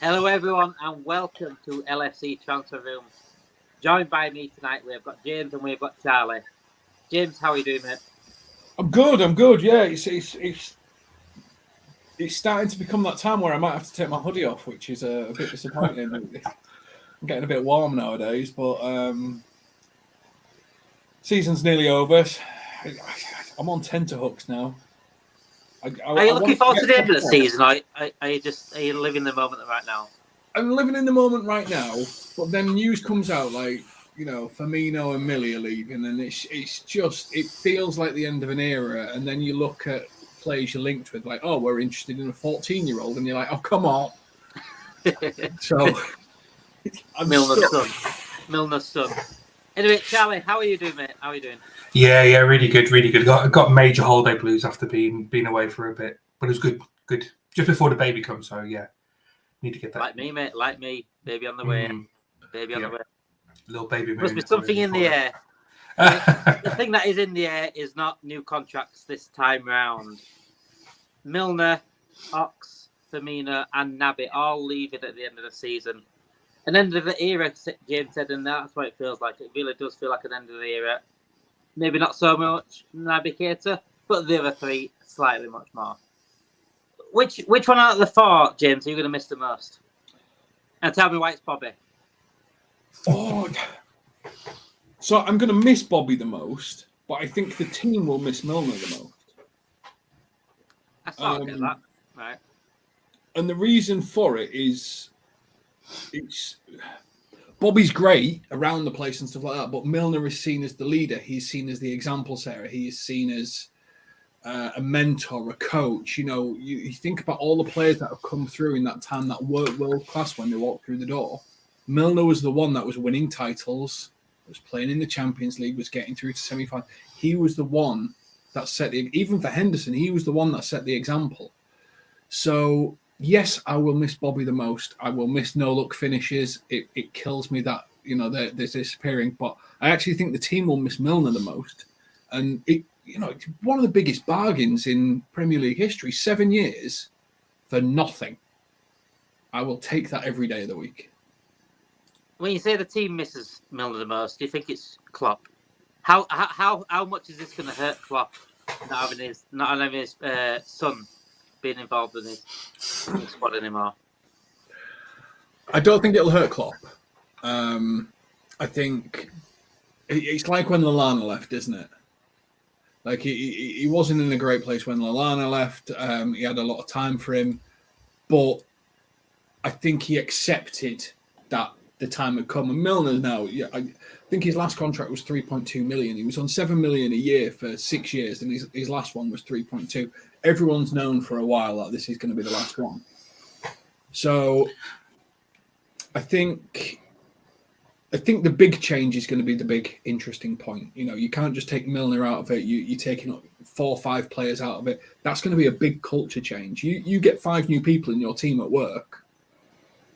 Hello, everyone, and welcome to LFC Transfer Room. Joined by me tonight, we've got James and we've got Charlie. James, how are you doing, mate? I'm good. Yeah, it's starting to become that time where I might have to take my hoodie off, which is a bit disappointing. I'm getting a bit warm nowadays, but season's nearly over. I'm on tenterhooks now. Are you looking forward to the end of the season? Or are you living the moment right now? I'm living in the moment right now, but then news comes out like, Firmino and Millie are leaving, and it feels like the end of an era. And then you look at players you're linked with, like, oh, we're interested in a 14-year-old, and you're like, oh, come on. So, Milner's son. Anyway, Charlie, how are you doing, mate? How are you doing? Yeah, really good. Got major holiday blues after being away for a bit, but it was good. Just before the baby comes, so yeah, need to get that. Like me, mate. Like me. Baby on the way. Baby on the way. Little baby. Must be something in the air. The thing that is in the air is not new contracts this time round. Milner, Ox, Firmino, and Naby all leaving at the end of the season. An end of the era, James said, and that's what it feels like. It really does feel like an end of the era. Maybe not so much Naby, Keita, but the other three slightly much more. Which one out of the four, James, are you going to miss the most? And tell me why it's Bobby. Oh, so I'm going to miss Bobby the most, but I think the team will miss Milner the most. I sort of get that, right? And the reason for it is, Bobby's great around the place and stuff like that, but Milner is seen as the leader. He's seen as the example setter. He is seen as a mentor, a coach. You think about all the players that have come through in that time that were world class when they walked through the door. Milner was the one that was winning titles, was playing in the Champions League, was getting through to semi-final. He was the one that even for Henderson, he was the one that set the example. So, yes, I will miss Bobby the most. I will miss no-look finishes. It kills me that, they're disappearing. But I actually think the team will miss Milner the most. And, it's one of the biggest bargains in Premier League history. 7 years for nothing. I will take that every day of the week. When you say the team misses Milner the most, do you think it's Klopp? How much is this going to hurt Klopp not having his son being involved in his squad anymore? I don't think it'll hurt Klopp. I think it's like when Lallana left, isn't it? Like he wasn't in a great place when Lallana left. He had a lot of time for him, but I think he accepted that the time had come. And Milner now, I think his last contract was 3.2 million. He was on 7 million a year for 6 years, and his last one was 3.2. Everyone's known for a while that this is going to be the last one. So I think the big change is going to be the big interesting point. You can't just take Milner out of it. You're taking 4 or 5 players out of it. That's going to be a big culture change. You get 5 new people in your team at work.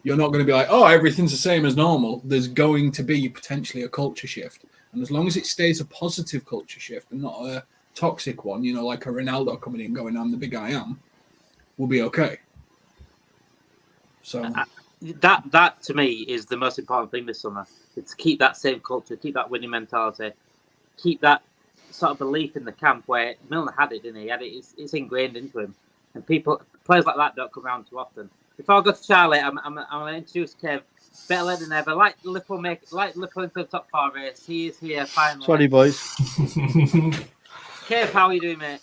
You're not going to be like, oh, everything's the same as normal. There's going to be potentially a culture shift. And as long as it stays a positive culture shift and not a toxic one, like a Ronaldo coming in going, I'm the big I am, we'll be okay. So that to me is the most important thing this summer. It's to keep that same culture, keep that winning mentality, keep that sort of belief in the camp where Milner had it, didn't he? It's ingrained into him. And players like that don't come around too often. Before I go to Charlie, I'm going to introduce Kev. Better late than ever. Like Liverpool into the top 4 race. He is here finally. Sorry, boys. Kev, how are you doing, mate?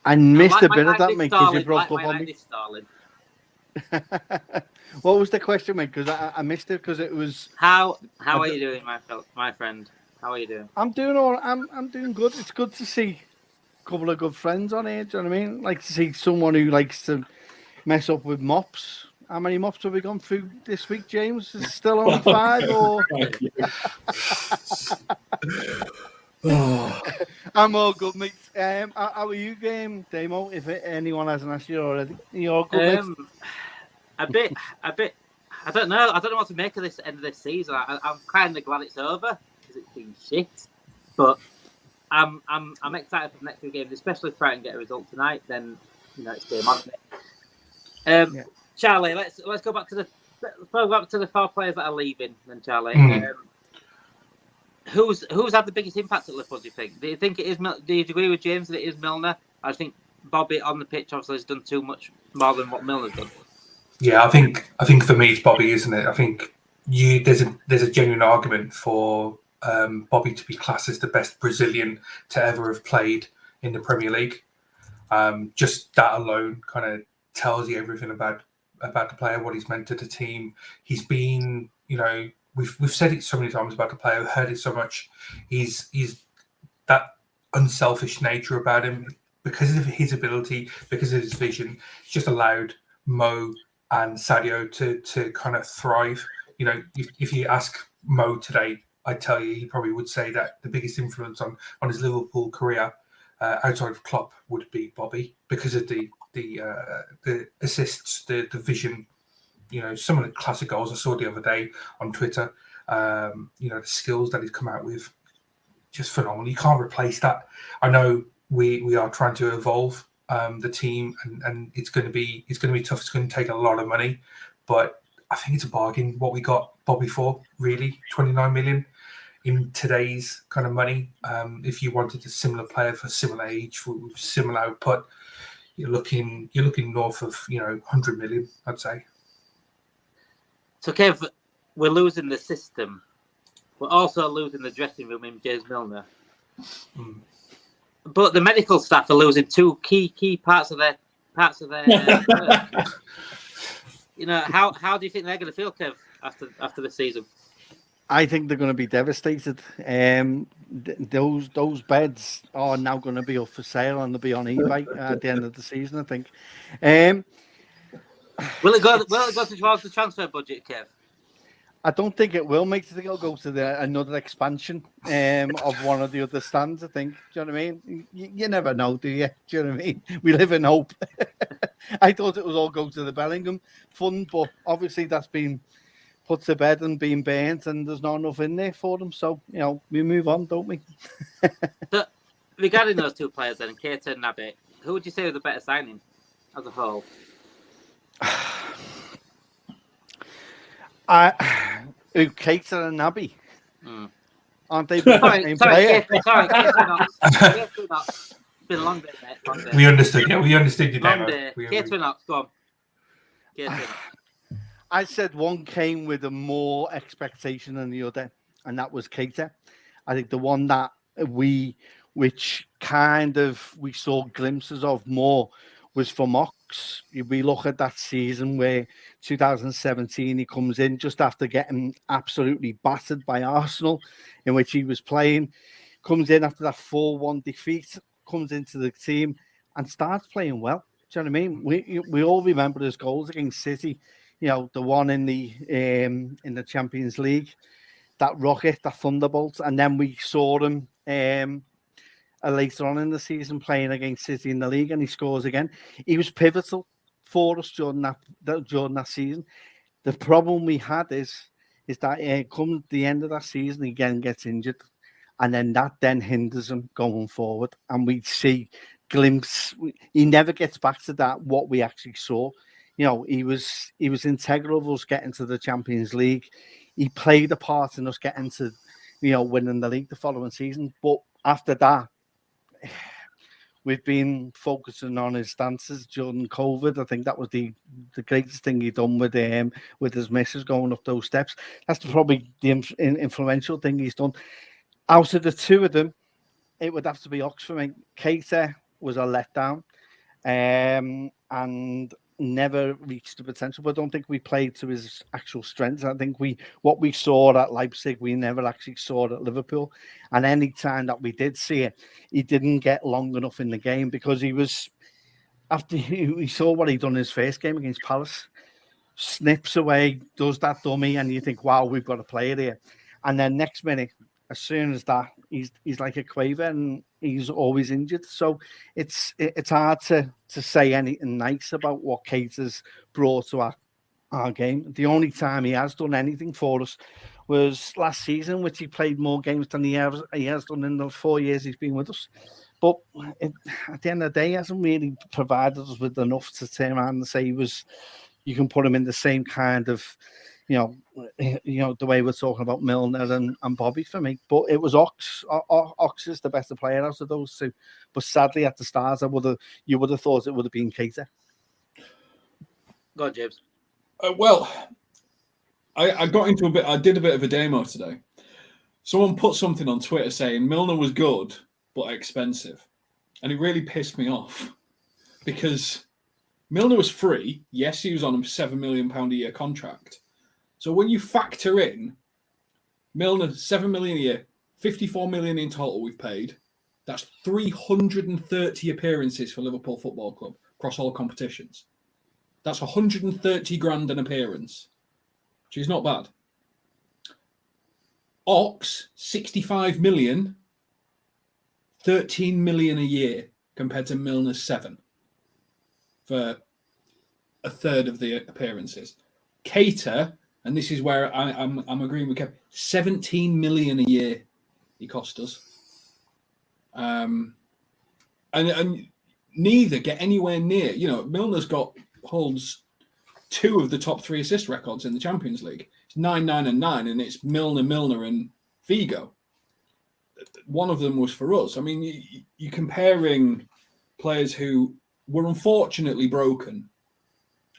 I missed a bit of that, mate, because you broke up on me. What was the question, mate? Because I missed it because it was. How are you doing, my friend? How are you doing? I'm doing all. I'm doing good. It's good to see a couple of good friends on here. Do you know what I mean? Like to see someone who likes to mess up with mops. How many mops have we gone through this week, James? Is it still only 5 or? I'm all good, mate. How are you, Damo? If anyone hasn't asked you already, you all good, mate? A bit. I don't know. I don't know what to make of this end of this season. I'm kind of glad it's over because it's been shit. But I'm excited for the next few games, especially if Brighton get a result tonight. Then it's game on. Charlie, let's go back to the 4 players that are leaving. Then Charlie, who's had the biggest impact at Liverpool? Do you think? Do you think it is? Do you agree with James that it is Milner? I think Bobby on the pitch obviously has done too much more than what Milner's done. Yeah, I think for me it's Bobby, isn't it? I think there's a genuine argument for Bobby to be classed as the best Brazilian to ever have played in the Premier League. Just that alone kind of tells you everything about the player, what he's meant to the team. He's been, we've said it so many times about the player, heard it so much. He's that unselfish nature about him because of his ability, because of his vision. It's just allowed Mo and Sadio to kind of thrive. If you ask Mo today, I'd tell you he probably would say that the biggest influence on his Liverpool career outside of Klopp would be Bobby, because of the assists, the vision. Some of the classic goals I saw the other day on Twitter. The skills that he's come out with, just phenomenal. You can't replace that. I know we are trying to evolve the team, and it's going to be tough. It's going to take a lot of money, but I think it's a bargain what we got Bobby for. Really, 29 million in today's kind of money. If you wanted a similar player for similar age, with similar output, you're looking north of 100 million, I'd say. So Kev, we're losing the system. We're also losing the dressing room in James Milner. But the medical staff are losing 2 key parts of their work. How do you think they're going to feel, Kev, after the season? I think they're going to be devastated. Those beds are now going to be up for sale and they'll be on eBay at the end of the season, I think. Will it go towards the transfer budget, Kev? I don't think it will, mate. I think it'll go to another expansion of one of the other stands, I think. Do you know what I mean? You never know, do you? Do you know what I mean? We live in hope. I thought it was all go to the Bellingham fund, but obviously that's been put to bed and been burnt, and there's not enough in there for them. So, we move on, don't we? So, regarding those 2 players then, Keita and Naby, who would you say are the better signing as a whole? Keita and Naby. Aren't they Sorry, player? Keita Knox. It's been a long day, mate. Long day. We understood. Yeah, we understood you Long there. day. Keita Knox, go on. Keita Knox. I said one came with a more expectation than the other, and that was Keita. I think the one that which kind of we saw glimpses of more was from Ox. We look at that season where 2017 he comes in just after getting absolutely battered by Arsenal, in which he was playing, comes in after that 4-1 defeat, comes into the team and starts playing well. Do you know what I mean? We all remember his goals against City. The one in the Champions League, that rocket, that thunderbolt, and then we saw him later on in the season playing against City in the league, and he scores again. He was pivotal for us during that season. The problem we had is that come the end of that season, he again gets injured, and then that hinders him going forward. And we see glimpse. He never gets back to that what we actually saw. He was integral of us getting to the Champions League. He played a part in us getting to, winning the league the following season. But after that, we've been focusing on his stances during COVID. I think that was the greatest thing he done with his missus going up those steps. That's probably the influential thing he's done. Out of the 2 of them, it would have to be Ox for me. Keita was a letdown, and never reached the potential, but I don't think we played to his actual strengths. I think what we saw at Leipzig, we never actually saw it at Liverpool. And any time that we did see it, he didn't get long enough in the game, because he was, after we saw what he'd done in his first game against Palace, snips away, does that dummy, and you think, wow, we've got a player here. And then next minute, as soon as that, he's like a quaver, and he's always injured. So it's hard to say anything nice about what Keita's brought to our game. The only time he has done anything for us was last season, which he played more games than he has done in the 4 years he's been with us. But at the end of the day, he hasn't really provided us with enough to turn around and say you can put him in the same kind of, the way we're talking about Milner and Bobby for me. But it was Ox. Ox is the better player out of those two. But sadly, at the start, you would have thought it would have been Keita. Go on, James. Well, I got into I did a bit of a demo today. Someone put something on Twitter saying Milner was good, but expensive. And it really pissed me off because Milner was free. Yes, he was on a £7 million a year contract. So when you factor in Milner, $7 million a year, 54 million in total we've paid. That's 330 appearances for Liverpool Football Club across all competitions. That's 130 grand an appearance, which is not bad. Ox, 65 million, 13 million a year compared to Milner's 7 for a third of the appearances. Keita, and this is where I'm agreeing with Kev, 17 million a year he cost us. And neither get anywhere near, Milner's holds 2 of the top 3 assist records in the Champions League. It's 9, 9, and 9, and it's Milner, and Figo. One of them was for us. I mean, you're comparing players who were unfortunately broken,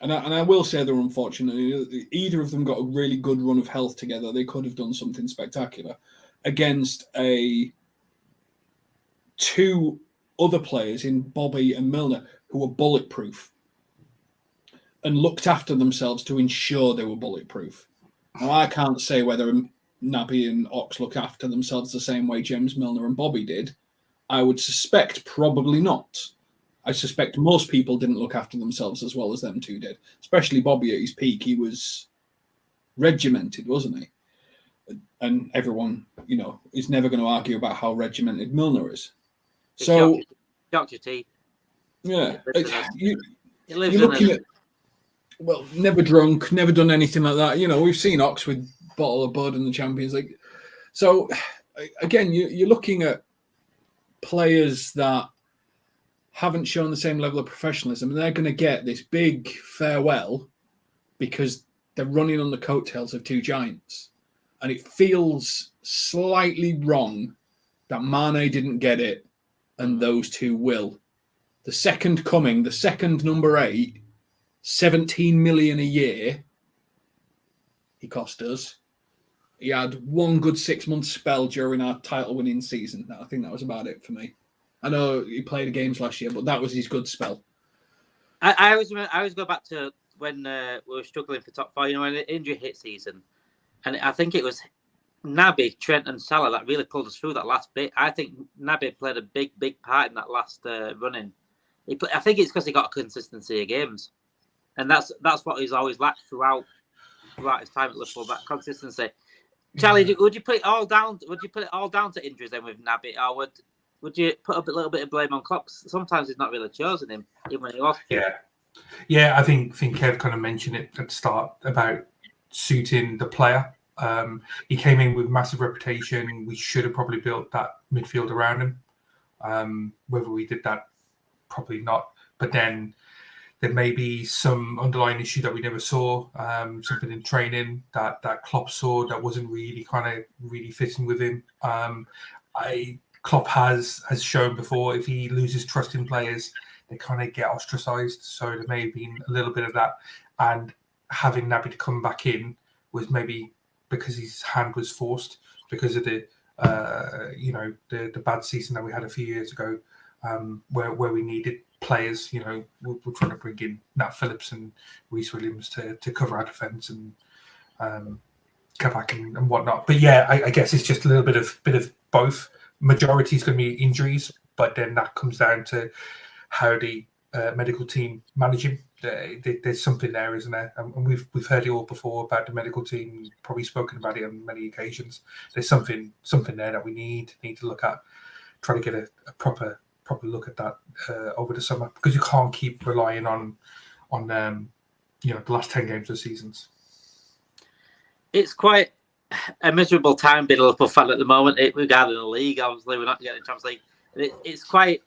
and I will say they're unfortunately. Either of them got a really good run of health together. They could have done something spectacular against 2 other players in Bobby and Milner who were bulletproof and looked after themselves to ensure they were bulletproof. Now, I can't say whether Naby and Ox look after themselves the same way James Milner and Bobby did. I would suspect probably not. I suspect most people didn't look after themselves as well as them 2 did. Especially Bobby at his peak. He was regimented, wasn't he? And everyone, is never going to argue about how regimented Milner is. So, Dr. T. Yeah. You're lives looking at, never drunk, never done anything like that. We've seen Ox with bottle of Bud in the Champions League. So, again, you're looking at players that haven't shown the same level of professionalism, and they're going to get this big farewell because they're running on the coattails of 2 giants. And it feels slightly wrong that Mane didn't get it and those 2 will. The second coming, the second number 8, 17 million a year he cost us. He had 1 good 6-month spell during our title-winning season. I think that was about it for me. I know he played games last year, but that was his good spell. I always go back to when we were struggling for top 4, when the injury hit season. And I think it was Naby, Trent and Salah that really pulled us through that last bit. I think Naby played a big part in that last run-in. I think it's because he got a consistency of games. And that's what he's always lacked throughout his time at Liverpool, that consistency. Charlie, would you put it all down? Would you put it all down to injuries then with Naby, or would you put a little bit of blame on Klopp? Sometimes he's not really chosen him, even when he lost. Yeah. I think Kev kind of mentioned it at the start about suiting the player. He came in with massive reputation. We should have probably built that midfield around him. Whether we did that, probably not. But then there may be some underlying issue that we never saw, something in training that Klopp saw that wasn't really really fitting with him. Klopp has shown before, if he loses trust in players, they kind of get ostracised. So there may have been a little bit of that. And having Naby to come back in was maybe because his hand was forced because of the bad season that we had a few years ago, where we needed players. We're trying to bring in Nat Phillips and Reece Williams to cover our defence and Kabak and whatnot. But yeah, I guess it's just a little bit of both. Majority is going to be injuries, but then that comes down to how the medical team manage him. There's something there, isn't there? And we've heard it all before about the medical team. Probably spoken about it on many occasions. There's something there that we need to look at. Try to get a proper look at that over the summer, because you can't keep relying on the last 10 games of seasons. It's quite a miserable time being a Liverpool fan at the moment regarding the league. Obviously, we're not getting the Champions League. It's quite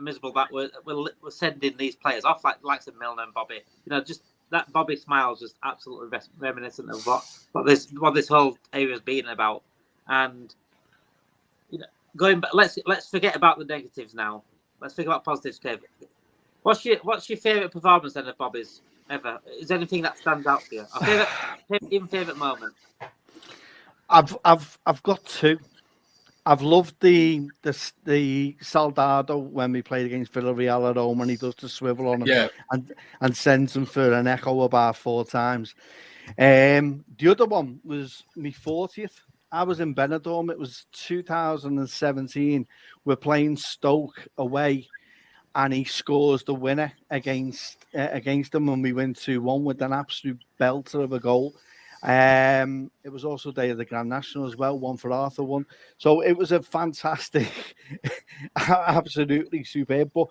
miserable that we're sending these players off like likes of Milner and Bobby. Just that Bobby smile is just absolutely reminiscent of what this whole area has been about. And going back, let's forget about the negatives now. Let's think about positives, Kev. What's your favourite performance then of Bobby's ever? Is there anything that stands out for you? Even favourite moment? I've got two. I've loved the Soldado when we played against Villarreal at home, and he does the swivel on him and sends him for an echo bar 4 times. The other one was my 40th. I was in Benidorm. It was 2017. We're playing Stoke away, and he scores the winner against them, and we win 2-1 with an absolute belter of a goal. It was also day of the Grand National as well, one for Arthur, one. So it was a fantastic, absolutely superb. But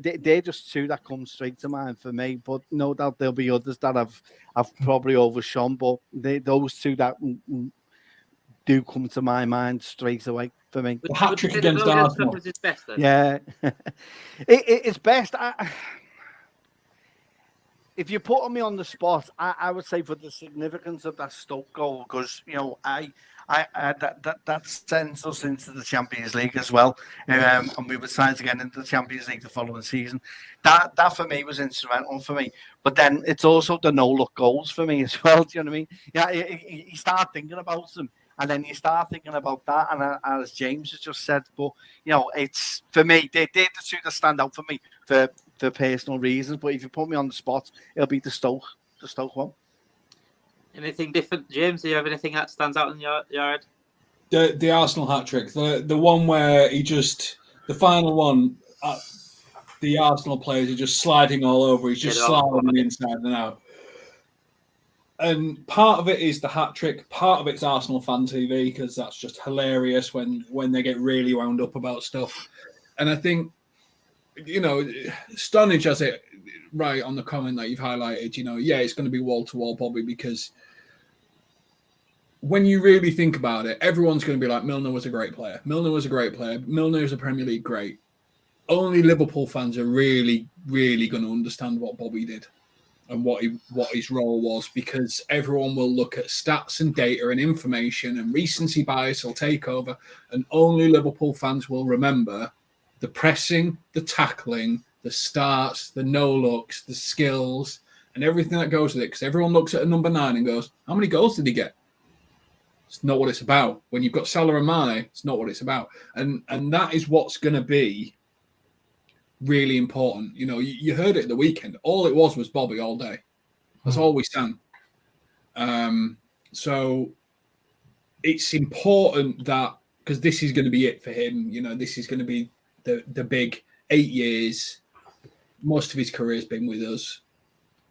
they're just two that come straight to mind for me. But no doubt there'll be others that I've probably overshone. But those two that do come to my mind straight away for me. The hat trick against Arsenal. Best, then? Yeah, it's best. If you're putting me on the spot, I would say for the significance of that Stoke goal, because that sends us into the Champions League as well, and we were trying to get into the Champions League the following season. That for me was instrumental for me. But then it's also the no-look goals for me as well. Do you know what I mean? Yeah, you start thinking about them, and then you start thinking about that, and as James has just said, but it's for me, they're the two that stand out for me for personal reasons. But if you put me on the spot, it'll be the Stoke one. Anything different, James? Do you have anything that stands out in your head? The Arsenal hat trick, the one where the final one, the Arsenal players are just sliding all over. He's just sliding inside and out. And part of it is the hat trick. Part of it's Arsenal fan TV, because that's just hilarious when they get really wound up about stuff. And I think, Stonage has it right on the comment that you've highlighted. It's going to be wall-to-wall Bobby, because when you really think about it, everyone's going to be like, Milner was a great player. Milner was a great player. Milner is a Premier League great. Only Liverpool fans are really, really going to understand what Bobby did and what his role was, because everyone will look at stats and data and information, and recency bias will take over, and only Liverpool fans will remember the pressing, the tackling, the starts, the no-looks, the skills, and everything that goes with it, because everyone looks at a number 9 and goes, how many goals did he get? It's not what it's about. When you've got Salah and Mane, it's not what it's about. And that is what's going to be really important. You heard it at the weekend. All it was Bobby all day. That's all we sang. So it's important that, because this is going to be it for him. This is going to be the big 8 years. Most of his career has been with us.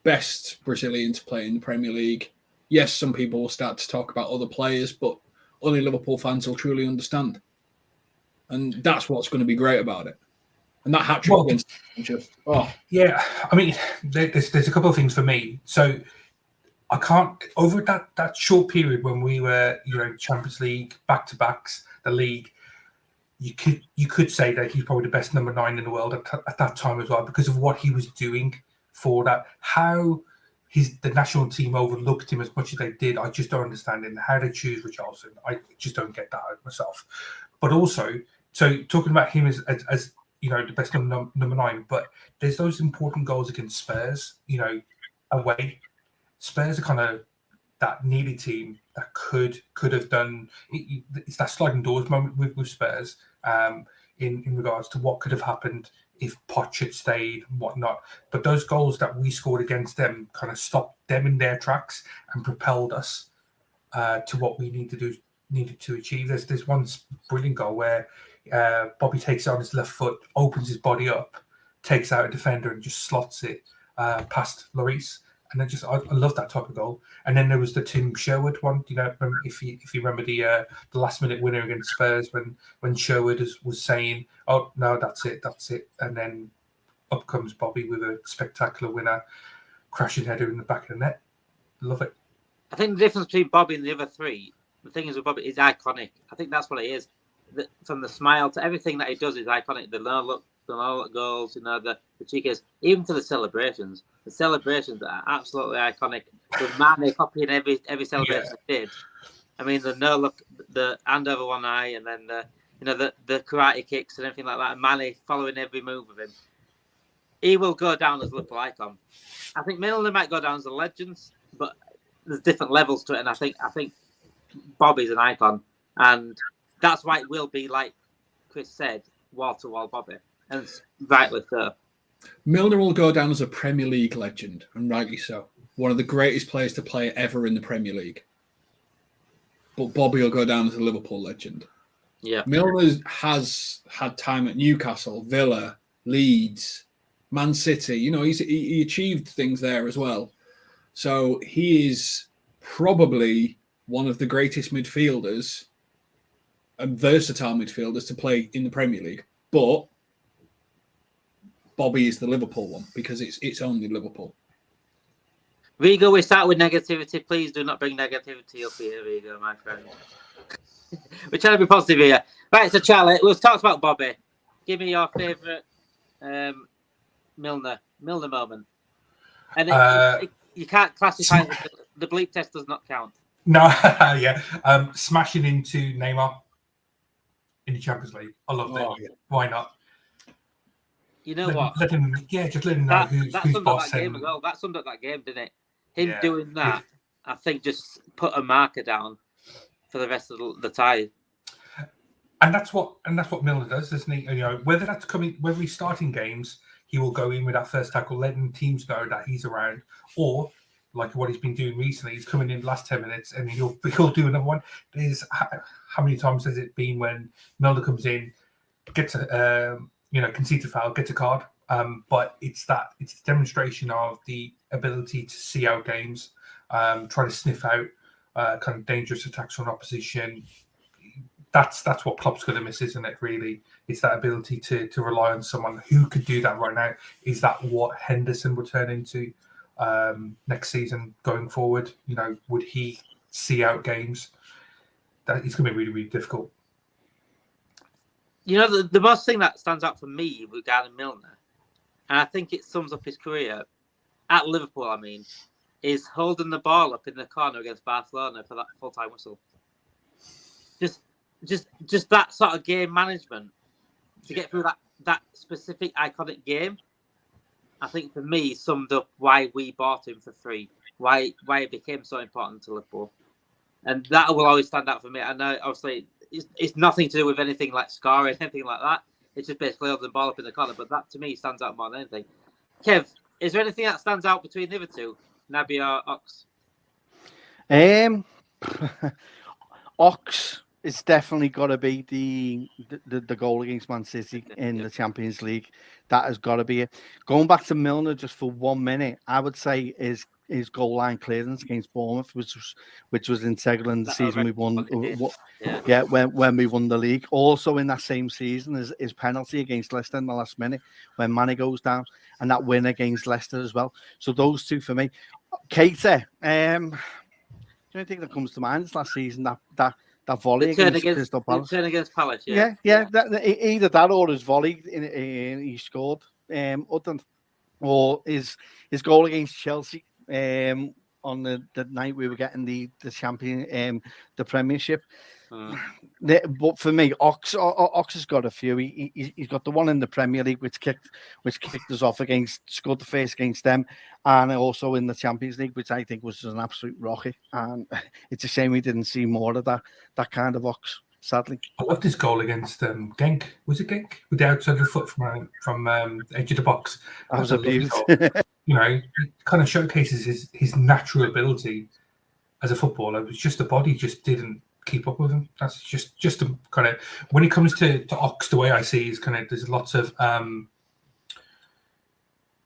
Best Brazilian to play in the Premier League. Yes, some people will start to talk about other players, but only Liverpool fans will truly understand. And that's what's going to be great about it. And that hat trick against Yeah, I mean, there's a couple of things for me. So I can't, over that short period when we were, Champions League, back-to-backs, the league, you could say that he's probably the best number 9 in the world at that time as well, because of what he was doing for that. How the national team overlooked him as much as they did, I just don't understand it. And how they choose Richarlison, I just don't get that out myself. But also, so talking about him as the best number 9, but there's those important goals against Spurs, away. Spurs are kind of that needy team that could have done. It's that sliding doors moment with Spurs in regards to what could have happened if Poch had stayed and whatnot. But those goals that we scored against them kind of stopped them in their tracks and propelled us to what we needed to achieve. There's one brilliant goal where Bobby takes it on his left foot, opens his body up, takes out a defender and just slots it past Lloris. And I love that type of goal. And then there was the Tim Sherwood one. If you remember the last minute winner against Spurs when Sherwood was saying, "Oh no, that's it," and then up comes Bobby with a spectacular winner, crashing header in the back of the net. Love it. I think the difference between Bobby and the other three, the thing is with Bobby, is iconic. I think that's what it is. From the smile to everything that he does is iconic. The no-look goals, the cheekies, even to the celebrations. The celebrations are absolutely iconic. With Mane copying every celebration he did. I mean, the no-look, the hand over one eye, and then the karate kicks and everything like that. And Mane following every move of him. He will go down as a Liverpool icon. I think Milner might go down as a legend, but there's different levels to it, and I think Bobby's an icon, and that's why it will be, like Chris said, wall-to-wall Bobby, and rightly so. Milner will go down as a Premier League legend, and rightly so. One of the greatest players to play ever in the Premier League. But Bobby will go down as a Liverpool legend. Yeah. Milner has had time at Newcastle, Villa, Leeds, Man City. He achieved things there as well. So he is probably one of the greatest midfielders and versatile midfielders to play in the Premier League. But Bobby is the Liverpool one because it's only Liverpool. Rigo, we start with negativity. Please do not bring negativity up here, Rigo, my friend. We're trying to be positive here. Right, so Charlie, we'll talk about Bobby. Give me your favourite Milner moment. And you can't classify it. The bleep test does not count. No, yeah. Smashing into Neymar in the Champions League. I love that. Yeah. Why not? You know what? Just let him know who's boss. That game as well. That summed up that game, didn't it? Him doing that, I think, just put a marker down for the rest of the tie. And that's what Milner does, doesn't he? Whether he's starting games, he will go in with that first tackle, letting teams know that he's around, or like what he's been doing recently, he's coming in the last 10 minutes and he'll do another one. There's how many times has it been when Milner comes in, gets a concedes a foul, gets a card. But it's the demonstration of the ability to see out games, try to sniff out kind of dangerous attacks from opposition. That's what Klopp's going to miss, isn't it? Really, it's that ability to rely on someone who could do that right now. Is that what Henderson would turn into next season going forward? Would he see out games? That it's going to be really, really difficult. The most thing that stands out for me regarding Milner, and I think it sums up his career at Liverpool, is holding the ball up in the corner against Barcelona for that full-time whistle. Just that sort of game management to get through that specific iconic game. I think for me summed up why we bought him for free, why it became so important to Liverpool, and that will always stand out for me. I know, obviously, it's nothing to do with anything like scoring, anything like that. It's just basically holding the ball up in the corner, but that to me stands out more than anything. Kev, is there anything that stands out between the other two, Naby or Ox? Ox. It's definitely got to be the goal against Man City in the Champions League. That has got to be it. Going back to Milner just for 1 minute, I would say his goal line clearance against Bournemouth, which was integral in the season we won. When we won the league. Also in that same season is his penalty against Leicester in the last minute when Mane goes down, and that win against Leicester as well. So those two for me. Keita, the only thing that comes to mind is last season that volley against Crystal Palace. Turn against Palace, Either that or his volley he scored. Or his goal against Chelsea on the night we were getting the champion, the Premiership. But for me, Ox has got a few. He's got the one in the Premier League which kicked us off scored the first against them, and also in the Champions League, which I think was an absolute rocket. And it's a shame we didn't see more of that kind of Ox, sadly. I love this goal against Genk. Was it Genk with the outside of the foot from edge of the box? That was a beauty. It kind of showcases his natural ability as a footballer. It was just the body just didn't keep up with him. That's just a kind of, when it comes to Ox, the way I see is kind of there's lots of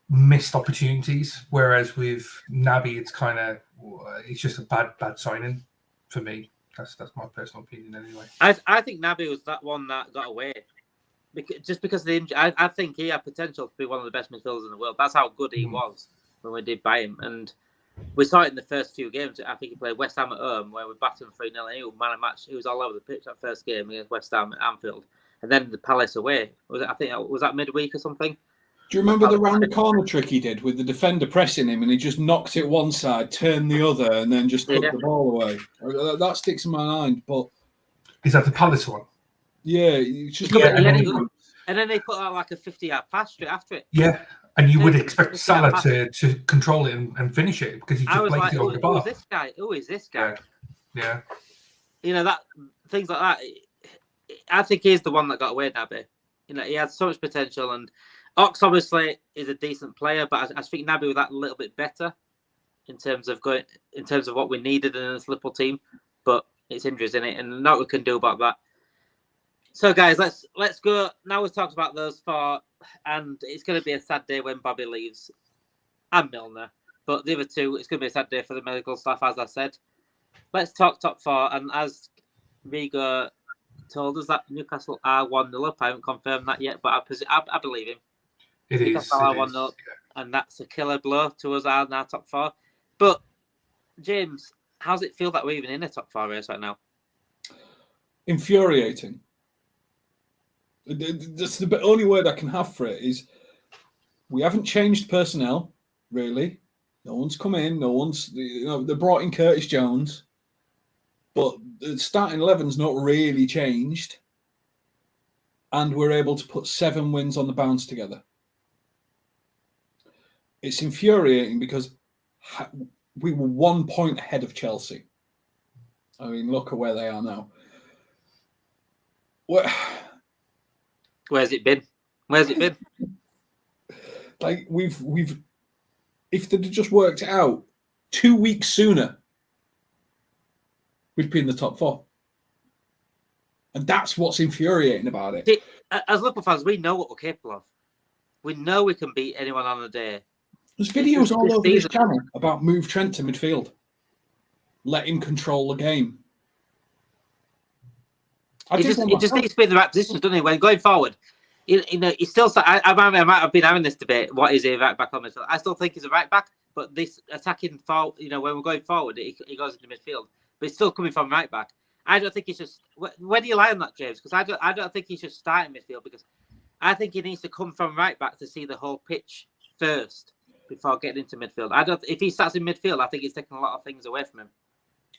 missed opportunities, whereas with Naby it's just a bad signing for me. That's my personal opinion anyway. I think Naby was that one that got away just because of the injury. I think he had potential to be one of the best midfielders in the world. That's how good he was when we did buy him. And We saw it in the first few games. I think he played West Ham at home, where we battered him 3-0, and he was man of match. He was all over the pitch that first game against West Ham at Anfield, and then the Palace away. I think was that midweek or something. Do you remember the round the corner trick he did with the defender pressing him, and he just knocked it one side, turned the other, and then just took the ball away? That sticks in my mind. But is that the Palace one? Yeah, and then they put out like a 50-yard pass straight after it. Yeah. And you would expect Salah to control it and finish it because he just played it over the bar. Who is this guy? Who is this guy? Yeah. You know, that things like that. I think he's the one that got away, Naby. You know, he had so much potential, and Ox obviously is a decent player, but I think Naby was that a little bit better in terms of what we needed in this Liverpool team. But it's injuries in it, and not what we can do about that. So, guys, let's go. Now we've talked about those four, and it's going to be a sad day when Bobby leaves and Milner. But the other two, it's going to be a sad day for the medical staff, as I said. Let's talk top four. And as Rigo told us that Newcastle are 1-0 up. I haven't confirmed that yet, but I believe him. Newcastle are 1-0 up, and that's a killer blow to us in our top four. But, James, how does it feel that we're even in a top four race right now? Infuriating. That's the only word I can have for it is we haven't changed personnel, really. No one's come in. No one's, they brought in Curtis Jones, but the starting 11's not really changed. And we're able to put 7 wins on the bounce together. It's infuriating because we were 1 point ahead of Chelsea. I mean, look at where they are now. Where's it been? Like we've if they'd just worked it out 2 weeks sooner, we'd be in the top 4. And that's what's infuriating about it. See, as Liverpool fans, we know what we're capable of. We know we can beat anyone on the day. There's videos all over this channel about move Trent to midfield. Let him control the game. He just needs to be in the right positions, doesn't he? When going forward, he still. I might have been having this debate. What is he, right back on midfield? I still think he's a right back, but this attacking forward, when we're going forward, he goes into midfield, but he's still coming from right back. I don't think he's just. Where do you lie on that, James? Because I don't think he should start in midfield, because I think he needs to come from right back to see the whole pitch first before getting into midfield. If he starts in midfield, I think he's taking a lot of things away from him.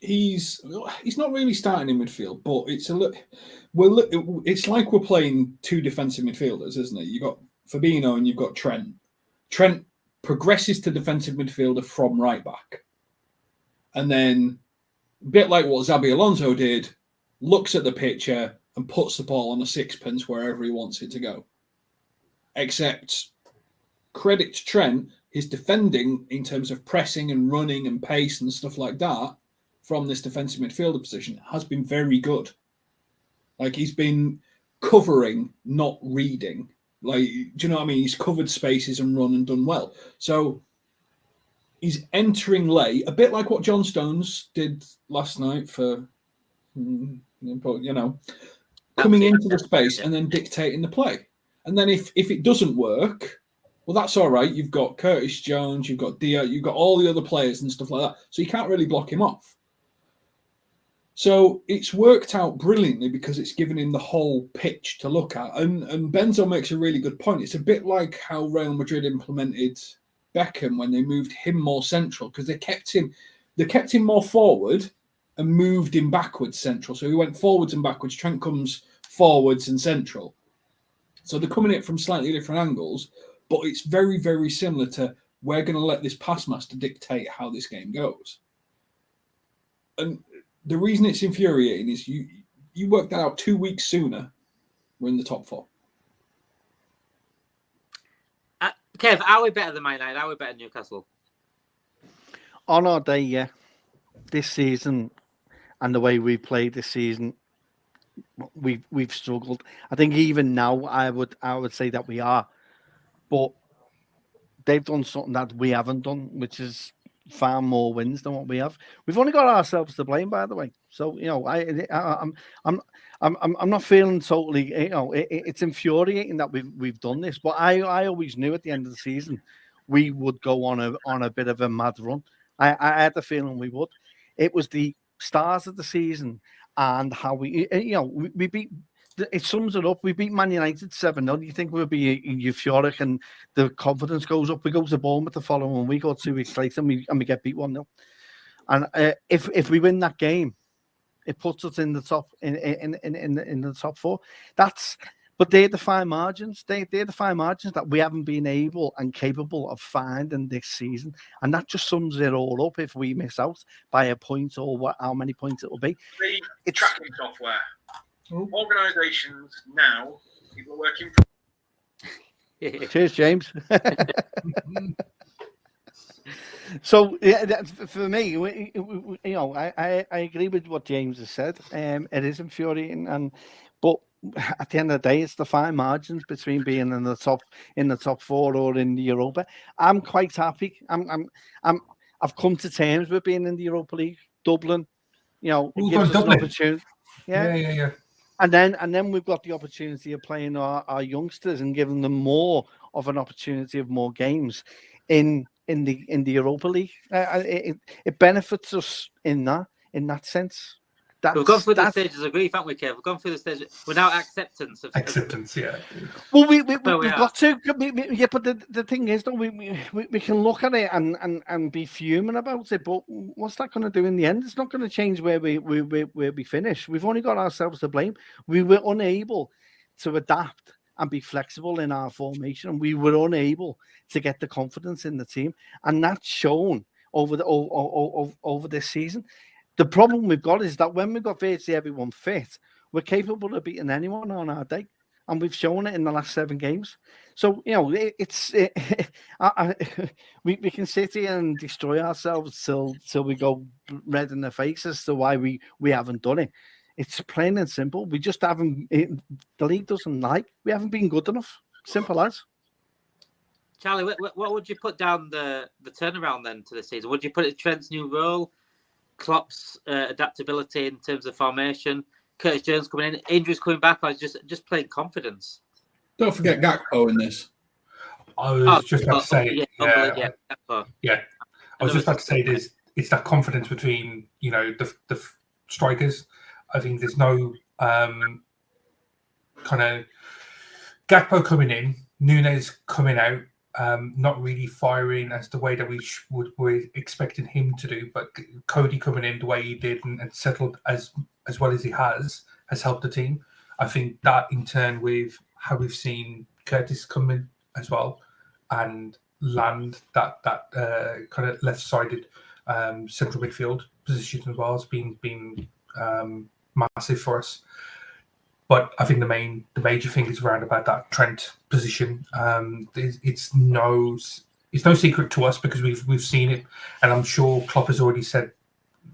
He's not really starting in midfield, but it's like we're playing 2 defensive midfielders, isn't it? You've got Firmino and you've got Trent. Trent progresses to defensive midfielder from right back. And then, a bit like what Xabi Alonso did, looks at the picture and puts the ball on a sixpence wherever he wants it to go. Except, credit to Trent, his defending in terms of pressing and running and pace and stuff like that from this defensive midfielder position has been very good. Like, he's been covering, not reading. Like, do you know what I mean? He's covered spaces and run and done well. So he's entering late, a bit like what John Stones did last night for, coming into the space and then dictating the play. And then if it doesn't work, well, that's all right. You've got Curtis Jones, you've got Dia, you've got all the other players and stuff like that. So you can't really block him off. So it's worked out brilliantly because it's given him the whole pitch to look at. And Benzo makes a really good point. It's a bit like how Real Madrid implemented Beckham when they moved him more central, because they kept him more forward and moved him backwards central. So he went forwards and backwards. Trent comes forwards and central. So they're coming at it from slightly different angles, but it's very, very similar to we're going to let this pass master dictate how this game goes. And the reason it's infuriating is you worked that out 2 weeks sooner, we're in the top 4. Kev, are we better than Man United? Are we better than Newcastle? On our day, yeah. This season and the way we played this season, we've struggled. I think even now I would say that we are, but they've done something that we haven't done, which is far more wins than what we have. We've only got ourselves to blame, by the way. So I'm not feeling totally. It's infuriating that we've done this, but I always knew at the end of the season we would go on a bit of a mad run, I had the feeling we would. It was the stars of the season and how we beat. It sums it up. We beat Man United 7-0. You think we'll be euphoric and the confidence goes up. We go to Bournemouth the following week or 2 weeks later, and we get beat 1-0. And if we win that game, it puts us in the top in the top 4. But they're the fine margins. They're the fine margins that we haven't been able and capable of finding this season, and that just sums it all up. If we miss out by a point or how many points it will be, the tracking software. Organisations now, people working. Cheers, James. So for me, I agree with what James has said. It is infuriating, but at the end of the day, it's the fine margins between being in the top 4 or in the Europa. I'm quite happy. I've come to terms with being in the Europa League. Dublin, it gives us an opportunity. Yeah. And then we've got the opportunity of playing our youngsters and giving them more of an opportunity of more games in the Europa League. It benefits us in that sense. We've gone through the stages of grief, haven't we, Kev? We've gone through the stages. We're now acceptance. Yeah. Well, we've got to. Yeah, but the thing is, though, we can look at it and be fuming about it, but what's that going to do in the end? It's not going to change where we finish. We've only got ourselves to blame. We were unable to adapt and be flexible in our formation, and we were unable to get the confidence in the team, and that's shown over this season. The problem we've got is that when we've got virtually everyone fit, we're capable of beating anyone on our day, and we've shown it in the last 7 games. So we can sit here and destroy ourselves till we go red in the face as to why we haven't done it. It's plain and simple. We just haven't. The league doesn't we haven't been good enough. Simple as. Charlie, what would you put down the turnaround then to the season? Would you put it Trent's new role, Klopp's adaptability in terms of formation, Curtis Jones coming in, injuries coming back, or just playing confidence? Don't forget Gakpo in this. I was just about to say, I was just about to say, it's that confidence between the strikers. I think there's no kind of Gakpo coming in, Núñez coming out, not really firing as the way that we're expecting him to do, but Cody coming in the way he did and settled as well as he has helped the team. I think that in turn with how we've seen Curtis come in as well and land that kind of left-sided central midfield position as well has been massive for us. But I think the major thing is around about that Trent position. It's no secret to us because we've seen it, and I'm sure Klopp has already said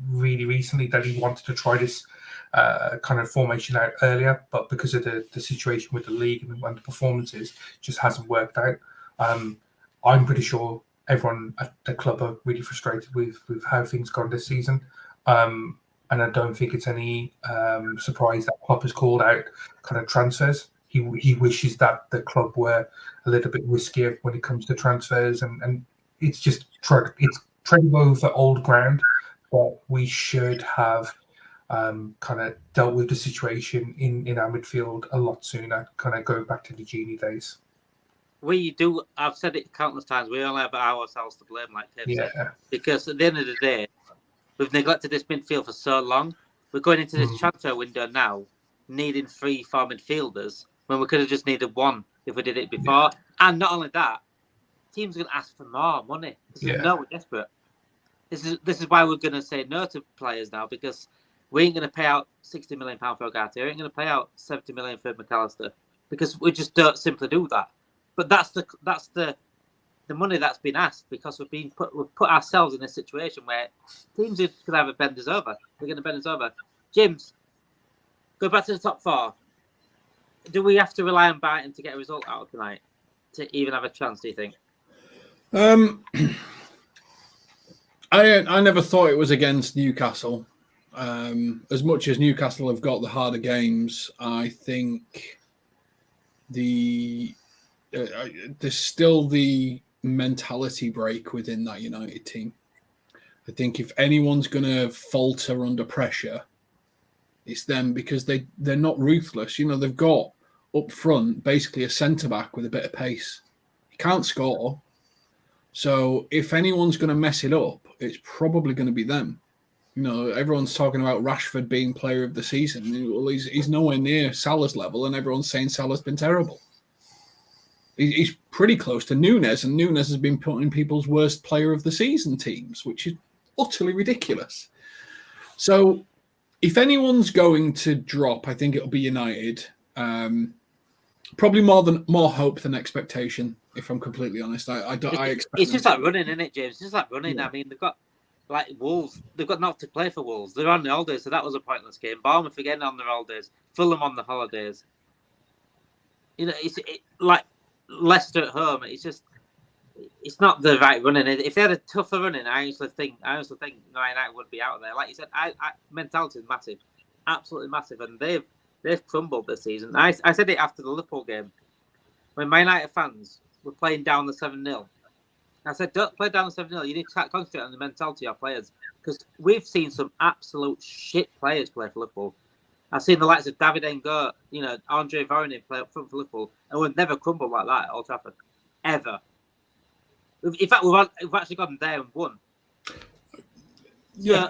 really recently that he wanted to try this kind of formation out earlier, but because of the situation with the league and the performances, just hasn't worked out. I'm pretty sure everyone at the club are really frustrated with how things gone this season. And I don't think it's any surprise that Klopp has called out kind of transfers. He wishes that the club were a little bit riskier when it comes to transfers, and it's just treading over old ground. But we should have kind of dealt with the situation in our midfield a lot sooner, kind of going back to the Genie days. We do. I've said it countless times. We only have ourselves to blame, like Kev said, because at the end of the day, we've neglected this midfield for so long. We're going into this transfer window now, needing 3 midfielders when we could have just needed 1 if we did it before. And not only that, teams are going to ask for more money because we're desperate. This is why we're going to say no to players now, because we ain't going to pay out £60 million for Ugarte. We ain't going to pay out £70 million for McAllister because we just don't simply do that. But that's the money that's been asked because we've put ourselves in a situation where teams are going to have a bend us over. They're going to bend us over. James, go back to the top 4. Do we have to rely on Brighton to get a result out of tonight to even have a chance, do you think? I never thought it was against Newcastle. As much as Newcastle have got the harder games, I think there's still the mentality break within that United team. I think if anyone's going to falter under pressure, it's them, because they're not ruthless. You know, they've got up front basically a centre-back with a bit of pace. He can't score. So if anyone's going to mess it up, it's probably going to be them. You know, everyone's talking about Rashford being player of the season. Well, he's nowhere near Salah's level, and everyone's saying Salah's been terrible. He's pretty close to Núñez, and Núñez has been put in people's worst player of the season teams, which is utterly ridiculous. So if anyone's going to drop, I think it'll be United. Probably more hope than expectation, if I'm completely honest. I expect it's just like running, isn't it, James? It's just like running. Yeah. I mean, they've got like Wolves. They've got not to play for Wolves. They're on the holidays, so that was a pointless game. Bournemouth again on the holidays. Fulham on the holidays. You know, it's like Leicester at home. It's not the right running. If they had a tougher running, I honestly think United would be out of there. Like you said, mentality is massive, absolutely massive, and they've crumbled this season. I said it after the Liverpool game when Man United fans were playing down the 7-0. I said, don't play down the 7-0. You need to concentrate on the mentality of players, because we've seen some absolute shit players play for Liverpool. I've seen the likes of David Ngo, you know, Andre Varane play up front for Liverpool, and we've never crumbled like that at Old Trafford, ever. In fact, we've actually gone there and won. Yeah,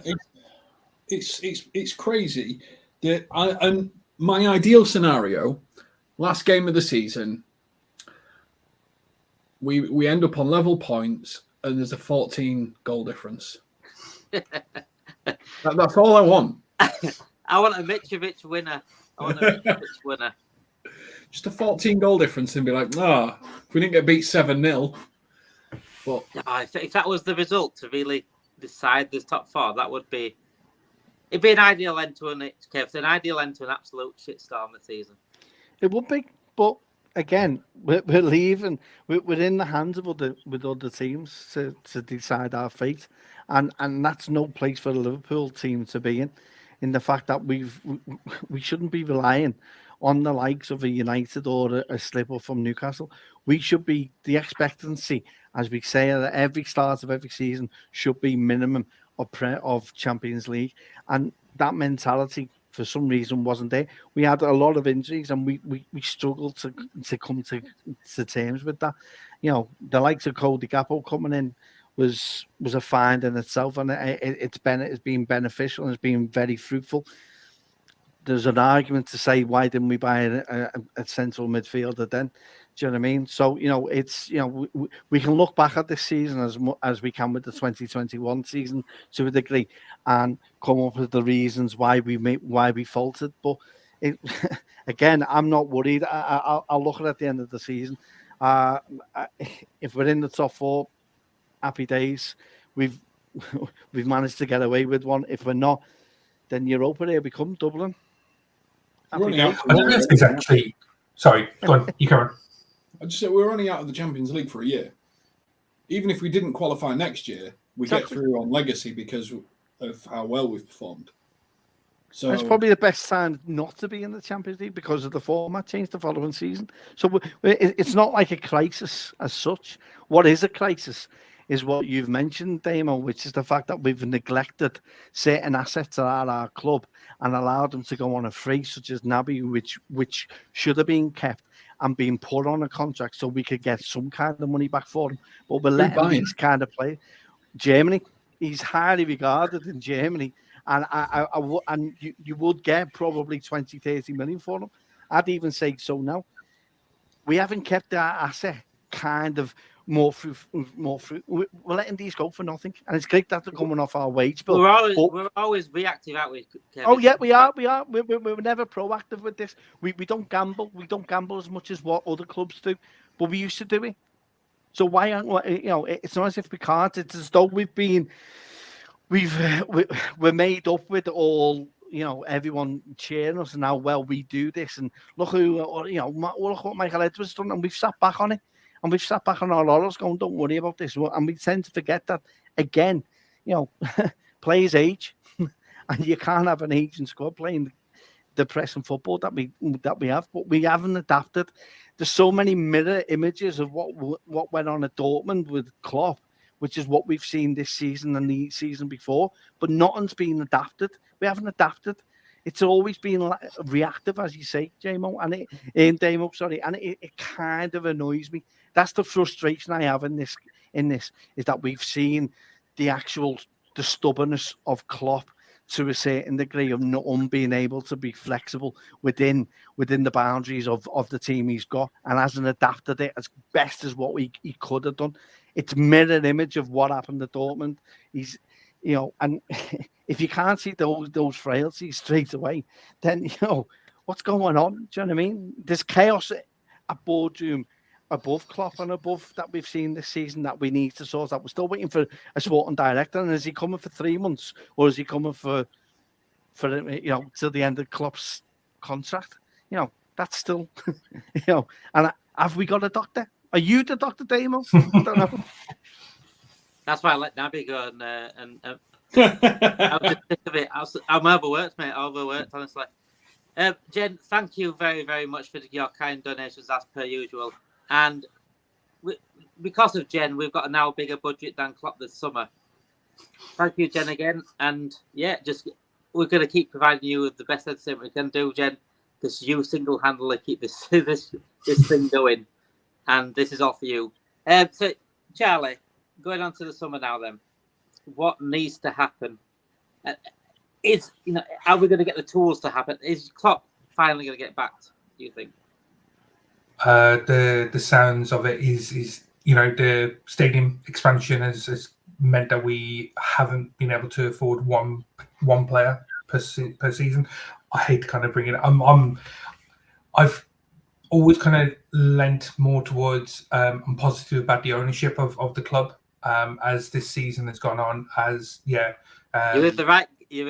it's crazy. And my ideal scenario, last game of the season, we end up on level points, and there's a 14 goal difference. That's all I want. I want a Mitrovic winner. Just a 14 goal difference, and be like, if we didn't get beat 7-0. But if that was the result to really decide this top four, it'd be an ideal end to an absolute shitstorm this season. It would be, but again, we're leaving. We're in the hands of other teams to decide our fate, and that's no place for the Liverpool team to be in the fact that we shouldn't be relying on the likes of a United or a slip-up from Newcastle. We should be, the expectancy, as we say at every start of every season, should be minimum of Champions League. And that mentality, for some reason, wasn't there. We had a lot of injuries, and we struggled to come to terms with that. You know, the likes of Cody Gakpo coming in was a find in itself, and it's been beneficial and it's been very fruitful. There's an argument to say, why didn't we buy a central midfielder then? Do you know what I mean? So, you know, it's, you know, we can look back at this season as we can with the 2021 season to a degree, and come up with the reasons why we faltered. But again, I'm not worried. I'll look at the end of the season. If we're in the top four, happy days. We've managed to get away with one. If we're not, then Europa here become Dublin. I don't know if it's actually. Sorry, go on. You carry on. I just said we're only out of the Champions League for a year. Even if we didn't qualify next year, we get through on legacy because of how well we've performed. So it's probably the best time not to be in the Champions League because of the format change the following season. So it's not like a crisis as such. What is a crisis is what you've mentioned, Damo, which is the fact that we've neglected certain assets at our club and allowed them to go on a free, such as Naby, which should have been kept and being put on a contract so we could get some kind of money back for him. But we're letting these kind of play. Germany, he's highly regarded in Germany, and you would get probably 20, 30 million for him. I'd even say so now. We haven't kept our asset kind of more fruit. We're letting these go for nothing, and it's great that they're coming off our wage bill. We're always reactive, aren't we, Kevin? Oh yeah, we are. We're never proactive with this. We don't gamble. We don't gamble as much as what other clubs do, but we used to do it. So why aren't we? You know, it's not as if we can't. It's as though we're made up with all. You know, everyone cheering us and how well we do this, and look look what Michael Edwards done, and we've sat back on it. And we've sat back on our laurels going, don't worry about this. And we tend to forget that, again, you know, players age. And you can't have an aging squad playing the pressing football that we have. But we haven't adapted. There's so many mirror images of what went on at Dortmund with Klopp, which is what we've seen this season and the season before. But nothing's been adapted. We haven't adapted. It's always been reactive, as you say, Damo, and it kind of annoys me. That's the frustration I have in this is that we've seen the stubbornness of Klopp to a certain degree of not being able to be flexible within the boundaries of the team he's got, and hasn't adapted it as best as what he could have done. It's mirror image of what happened at Dortmund. He's, and if you can't see those frailties straight away, then what's going on? Do you know what I mean? There's chaos at boardroom above Klopp and above that we've seen this season that we need to sort out. We're still waiting for a sporting director, and is he coming for 3 months, or is he coming for till the end of Klopp's contract? That's still And have we got a doctor? Are you the doctor, Damo? I don't know. That's why I let Nabby go and I was just sick of it. I'm overworked, mate. Overworked, honestly. Jen, thank you very, very much for your kind donations as per usual. And because of Jen, we've got a now bigger budget than Klopp this summer. Thank you, Jen, again. And yeah, we're going to keep providing you with the best entertainment we can do, Jen, because you single-handedly keep this thing going. And this is all for you. So, Charlie, going on to the summer now then, what needs to happen? Are we going to get the tools to happen? Is Klopp finally going to get backed, do you think? The sounds of it is the stadium expansion has meant that we haven't been able to afford one player per season. I hate to kind of bring it. I've always kind of lent more towards I'm positive about the ownership of the club as this season has gone on. You're with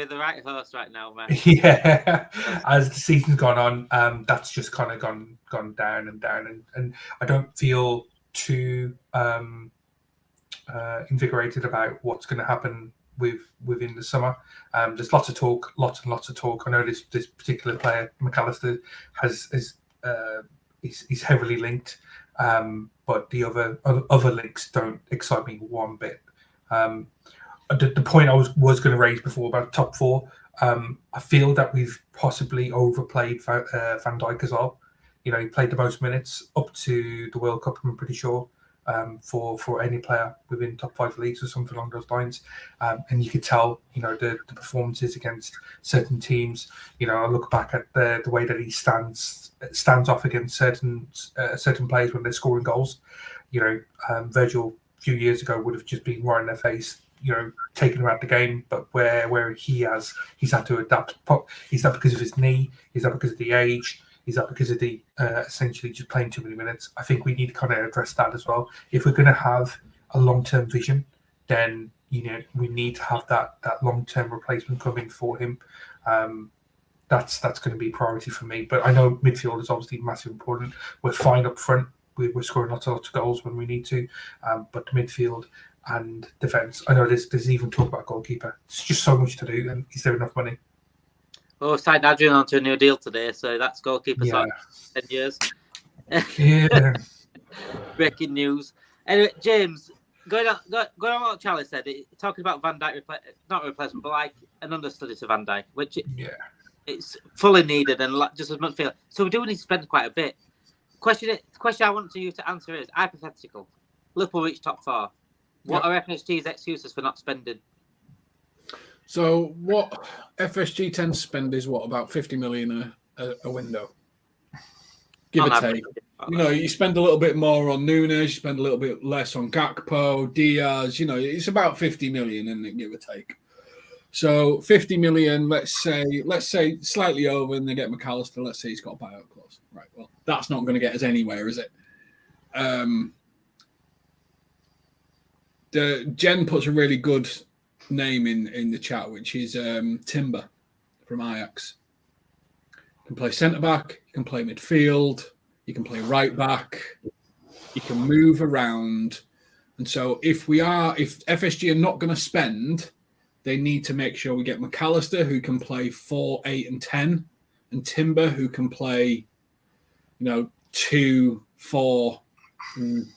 the right host right now, man. Yeah, as the season's gone on, that's just kind of gone down and down, and I don't feel too invigorated about what's going to happen within the summer. There's lots and lots of talk. I know this particular player, McAllister, is heavily linked, but the other links don't excite me one bit. The point I was going to raise before about top four, I feel that we've possibly overplayed Van Dijk as well. He played the most minutes up to the World Cup, I'm pretty sure, for any player within top 5 leagues or something along those lines. And you could tell, the performances against certain teams. I look back at the way that he stands off against certain players when they're scoring goals. Virgil a few years ago would have just been right in their face, taking him out the game, but where he's had to adapt. Is that because of his knee? Is that because of the age? Is that because of the essentially just playing too many minutes? I think we need to kind of address that as well. If we're going to have a long-term vision, then we need to have that long-term replacement coming for him. That's going to be a priority for me. But I know midfield is obviously massively important. We're fine up front. We're scoring lots of goals when we need to, but the midfield and defence. I know there's even talk about goalkeeper. It's just so much to do, and is there enough money? Well, we signed Adrian onto a new deal today, so that's goalkeeper Yeah. 10 years. Yeah. Breaking news. Anyway, James, going on what Charlie said, talking about Van Dijk not replacement, but like an understudy to Van Dijk, which it's fully needed and just as much feel. So we do need to spend quite a bit. The question I want you to answer is hypothetical. Liverpool reach top 4. What are FSG's excuses for not spending? So what FSG tends to spend is about 50 million a window, give or take. You spend a little bit more on Nunes, you spend a little bit less on Gakpo, Diaz. It's about 50 million, isn't it, give or take? So 50 million, let's say slightly over, and they get McAllister. Let's say he's got a buyout clause, right? Well, that's not going to get us anywhere, is it? Jen puts a really good name in the chat, which is Timber from Ajax. You can play centre back, you can play midfield, you can play right back, you can move around. And so if FSG are not going to spend, they need to make sure we get McAllister, who can play 4, 8, and 10, and Timber, who can play 2, 4, and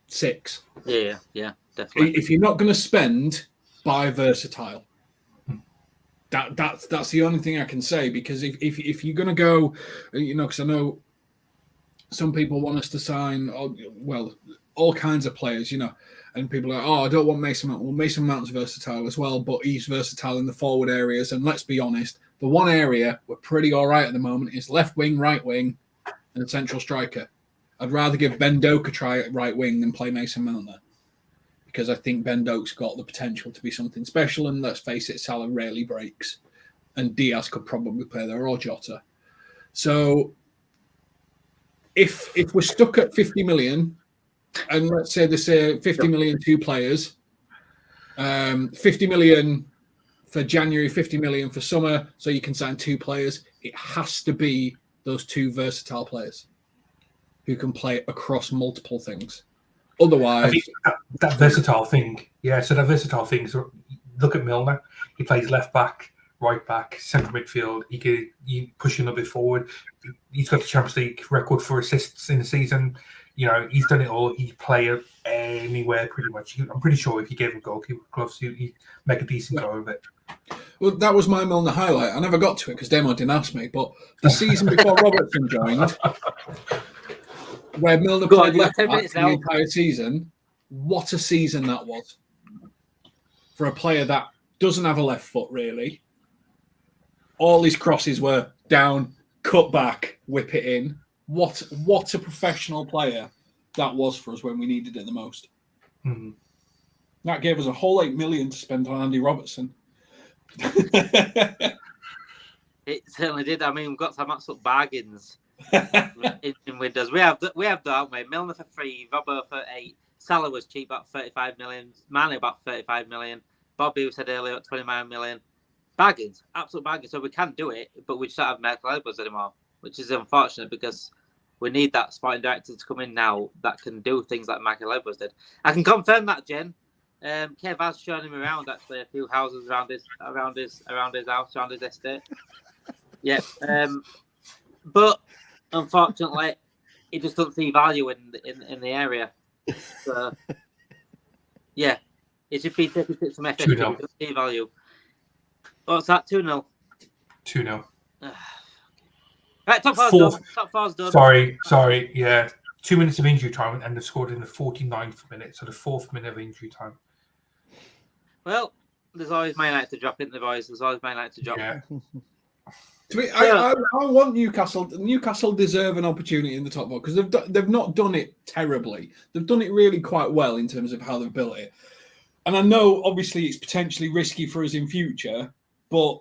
6. Yeah. definitely. If you're not going to spend, buy versatile. That's the only thing I can say, because if you're going to go, because I know some people want us to sign, all kinds of players, and people are like, I don't want Mason Mount. Well, Mason Mount's versatile as well, but he's versatile in the forward areas. And let's be honest, the one area we're pretty all right at the moment is left wing, right wing, and central striker. I'd rather give Ben Doak a try at right wing than play Mason Mount there, because I think Ben Doak's got the potential to be something special. And let's face it, Salah rarely breaks, and Diaz could probably play there, or Jota. So if we're stuck at 50 million, and let's say there's 50 million 2 players, 50 million for January, 50 million for summer, so you can sign 2 players, it has to be those 2 versatile players who can play across multiple things. Otherwise, I think that versatile thing, so that versatile thing, so look at Milner. He plays left back, right back, central midfield. He push a little bit forward. He's got the Champions League record for assists in the season. He's done it all. He play anywhere pretty much. I'm pretty sure if you gave him goalkeeper gloves, he'd make a decent go of it. Well, that was my Milner highlight. I never got to it because Demo didn't ask me. But the season before Robertson joined, where Milner played left back the entire season, what a season that was for a player that doesn't have a left foot, really. All his crosses were down, cut back, whip it in. What a professional player that was for us when we needed it the most. Mm-hmm. That gave us a whole 8 million to spend on Andy Robertson. It certainly did. I mean, we've got some absolute bargains in windows. We have, haven't we? Milner for 3, Robbo for 8. Salah was cheap, about 35 million. Mane about 35 million. Bobby, we said earlier, at 29 million. Bargains, absolute bargains. So we can do it, but we just don't have Michael Edwards anymore, which is unfortunate because we need that sporting director to come in now that can do things like Michael Edwards did. I can confirm that, Jen. Kev has shown him around actually a few houses around his house, around his estate. Yeah, but unfortunately, he just doesn't see value in the area. So yeah, it should be taking some FSG. He doesn't see value. What's that? 2-0. 2-0. Right, top four's done. Sorry. Yeah, 2 minutes of injury time, and they scored in the 49th minute, so the 4th minute of injury time. Well, there's always Man United to drop in the boys. There's always Man United to drop. Yeah. I want Newcastle. Newcastle deserve an opportunity in the top four because they've not done it terribly. They've done it really quite well in terms of how they've built it. And I know, obviously, it's potentially risky for us in future, but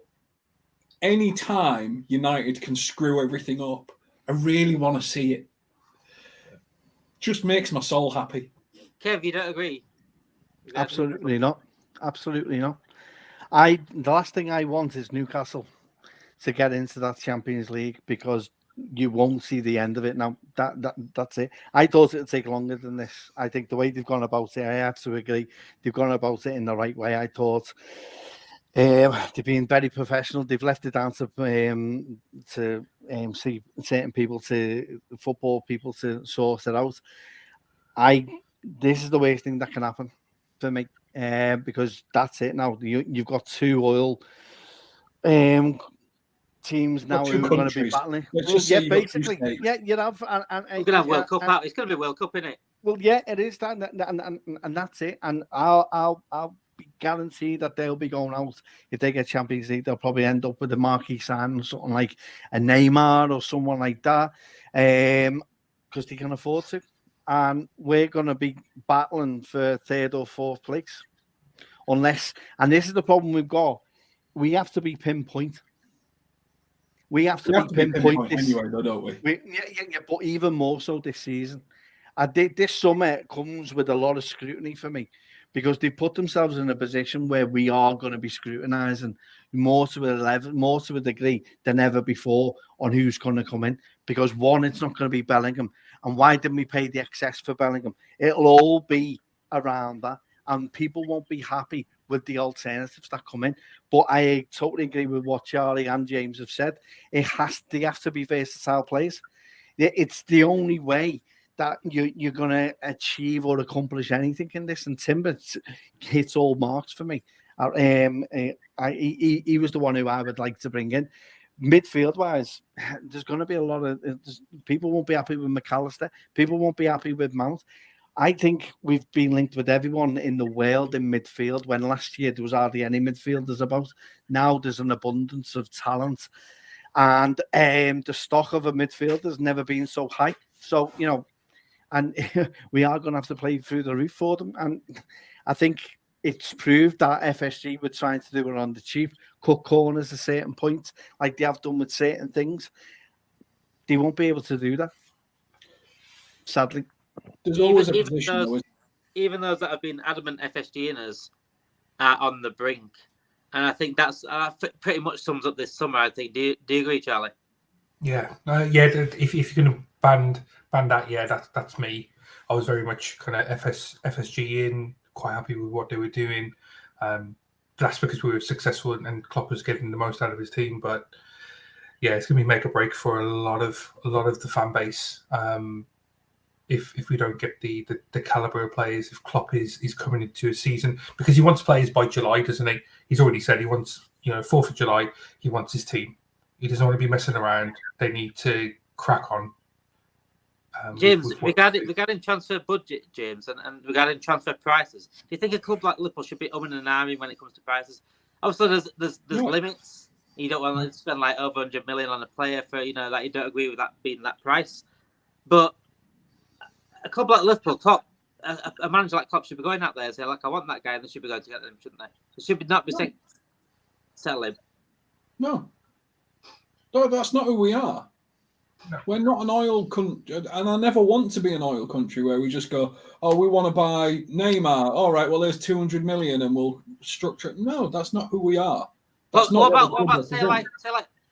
any time United can screw everything up, I really want to see it. Just makes my soul happy. Kev, you don't agree? Absolutely not. Absolutely not. The last thing I want is Newcastle to get into that Champions League because you won't see the end of it. Now, that's it. I thought it would take longer than this. I think the way they've gone about it, I have to agree, they've gone about it in the right way. I thought they've been very professional. They've left it down to see certain people, to football people, to sort it out. This is the worst thing that can happen for me because that's it. Now you've got 2 oil teams now who are going to be battling. Basically, you have. And we're going to have World Cup out. It's going to be World Cup, isn't it? Well, yeah, it is that, and that's it. And I'll be guaranteed that they'll be going out if they get Champions League. They'll probably end up with a marquee sign, something like a Neymar or someone like that, because they can afford to. And we're going to be battling for 3rd or 4th place, unless. And this is the problem we've got. We have to be pinpoint. We have to be pinpoint this anyway, though, don't we? Yeah, but even more so this season. This summer comes with a lot of scrutiny for me because they put themselves in a position where we are going to be scrutinising more to a degree than ever before on who's going to come in. Because one, it's not going to be Bellingham, and why didn't we pay the excess for Bellingham? It'll all be around that, and people won't be happy with the alternatives that come in. But I totally agree with what Charlie and James have said. They have to be versatile players. It's the only way that you're going to achieve or accomplish anything in this. And Timber hits all marks for me. He was the one who I would like to bring in. Midfield wise, there's going to be a lot of people won't be happy with McAllister. People won't be happy with Mount. I think we've been linked with everyone in the world in midfield, when last year there was hardly any midfielders about. Now there's an abundance of talent, and the stock of a midfielder has never been so high. So, and we are going to have to play through the roof for them. And I think it's proved that FSG were trying to do it on the cheap, cut corners at certain points, like they have done with certain things. They won't be able to do that, sadly. There's always a position. Even those that have been adamant FSG-inners are on the brink. And I think that's pretty much sums up this summer, I think. Do you agree, Charlie? Yeah. If you're going to ban that, that's me. I was very much kind of FSG in, quite happy with what they were doing. That's because we were successful and Klopp was getting the most out of his team. But yeah, it's going to be make or break for a lot of the fan base. If we don't get the caliber of players, if Klopp is coming into a season, because he wants players by July, doesn't he? He's already said he wants, 4th of July, he wants his team. He doesn't want to be messing around. They need to crack on. James, regarding transfer budget, James, and regarding transfer prices, do you think a club like Liverpool should be umming and ahhing when it comes to prices? Obviously, there's limits. You don't want to spend like over 100 million on a player for, that you don't agree with that being that price. But a club like Liverpool, a manager like Klopp should be going out there and say, like, I want that guy, and they should be going to get them, shouldn't they? They should not be saying, sell him. No, that's not who we are. No. We're not an oil country, and I never want to be an oil country where we just go, oh, we want to buy Neymar. All right, well, there's 200 million and we'll structure it. No, that's not who we are. That's what about say like,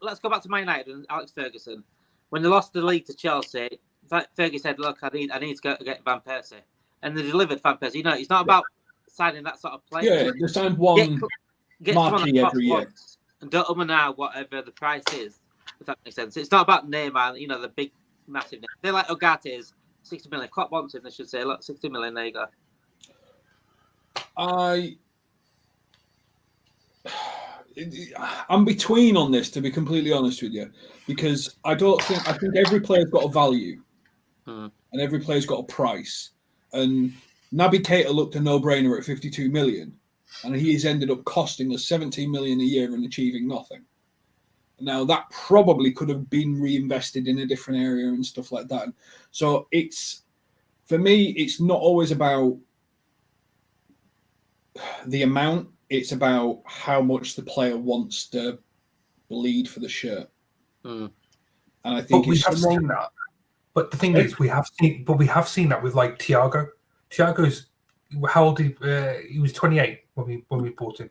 let's go back to Man United and Alex Ferguson. When they lost the league to Chelsea, Fergie said, look, I need to go get Van Persie. And they delivered Van Persie. It's not about signing that sort of player. Yeah, they signed one marquee every year. And don't now whatever the price is, if that makes sense. It's not about Neymar, the big, massive name. They're like Ugarte is 60 million. Klopp wants him, they should say, look, 60 million, there you go. I'm between on this, to be completely honest with you, because I think every player's got a value and every player's got a price. And Naby Keita looked a no-brainer at 52 million, and he has ended up costing us 17 million a year and achieving nothing. Now, that probably could have been reinvested in a different area and stuff like that. So for me, it's not always about the amount. It's about how much the player wants to bleed for the shirt. And I think we have seen that. But the thing is, we have seen that with like Thiago. Thiago's how old? He was 28 when we bought him,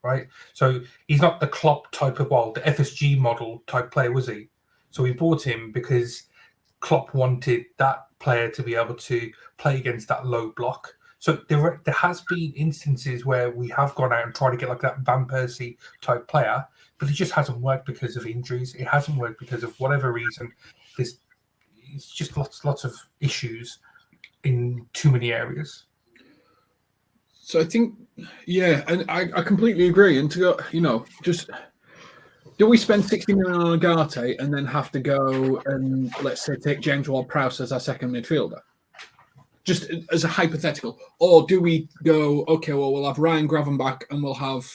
right? So he's not the Klopp type of the FSG model type player, was he? So we bought him because Klopp wanted that player to be able to play against that low block. So there has been instances where we have gone out and tried to get like that Van Persie type player, but it just hasn't worked because of injuries. It hasn't worked because of whatever reason. It's just lots of issues in too many areas. So I think, and I completely agree. And to go, just do we spend 60 million on Ugarte and then have to go and let's say take James Ward-Prowse as our second midfielder? Just as a hypothetical, or do we go, okay, well, we'll have Ryan Gravenbach and we'll have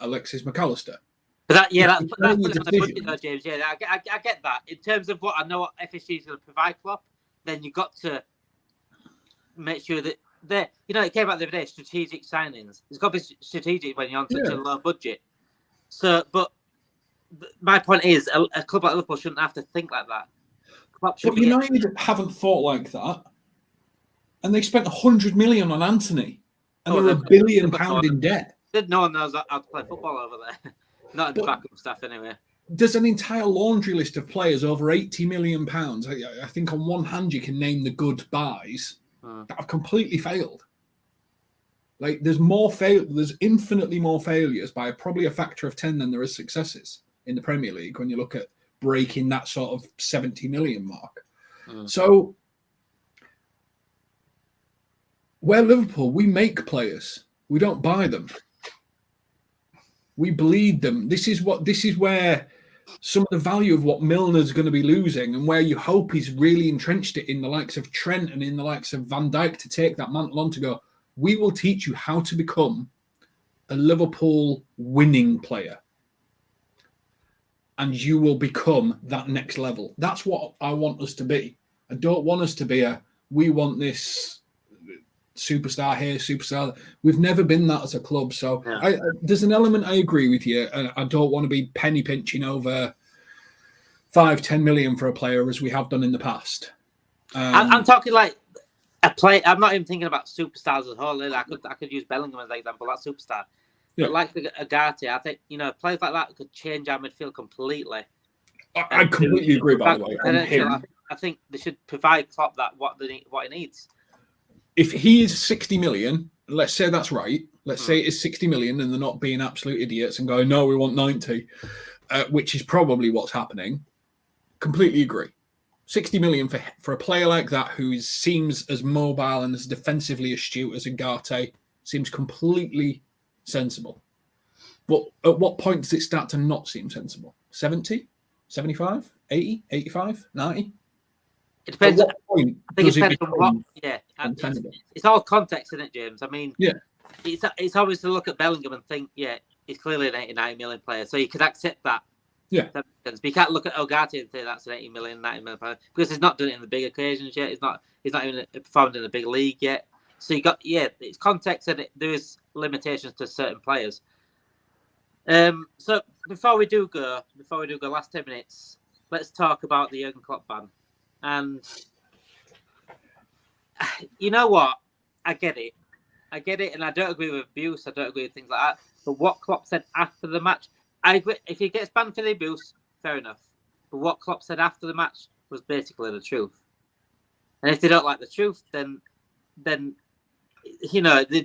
Alexis McAllister? But that's putting on the budget though, James. Yeah, I get that. In terms of what I know what FSG is going to provide Klopp, then you've got to make sure that it came out the other day, strategic signings. It's got to be strategic when you're on such a low budget. So, but my point is, a club like Liverpool shouldn't have to think like that. But United haven't thought like that. And they spent 100 million on Anthony, and they're £1 billion in debt. No one knows how to play football over there. Not in the backup staff, anyway. There's an entire laundry list of players over £80 million. I think on one hand you can name the good buys that have completely failed. Like there's infinitely more failures by probably a factor of 10 than there is successes in the Premier League when you look at breaking that sort of 70 million mark. So We're Liverpool. We make players. We don't buy them. We bleed them. This is where some of the value of what Milner's going to be losing, and where you hope he's really entrenched it in the likes of Trent and in the likes of Van Dijk to take that mantle on to go, we will teach you how to become a Liverpool winning player. And you will become that next level. That's what I want us to be. I don't want us to be we want this superstar here, superstar. We've never been that as a club. So Yeah. There's an element I agree with you. I don't want to be penny pinching over 5-10 million for a player as we have done in the past. I'm talking like a play. I'm not even thinking about superstars as a whole. I could use Bellingham as an example. That's superstar. Yeah. But like Agati, I think players like that could change our midfield completely. I completely agree. By the way, I think they should provide Klopp what he needs. If he is 60 million, let's say that's right. Let's say it is 60 million, and they're not being absolute idiots and going, "No, we want 90," which is probably what's happening. Completely agree. 60 million for a player like that who seems as mobile and as defensively astute as Agati seems completely sensible. But at what point does it start to not seem sensible? 70, 75, 80, 85, 90? It depends. At what point does it become untenable? It's all context, isn't it, James? I mean, yeah, it's obvious to look at Bellingham and think, he's clearly an 89 million player, so you could accept that. Yeah. But you can't look at Ogati and say that's an 80 million, 90 million player because he's not done it in the big occasions yet. He's not even performed in a big league yet. So you got it's context and there is limitations to certain players. So before we do go, last 10 minutes, let's talk about the Jurgen Klopp ban. And you know what? I get it, and I don't agree with abuse. I don't agree with things like that. But what Klopp said after the match, I agree. If he gets banned for the abuse, fair enough. But what Klopp said after the match was basically the truth. And if they don't like the truth, then they've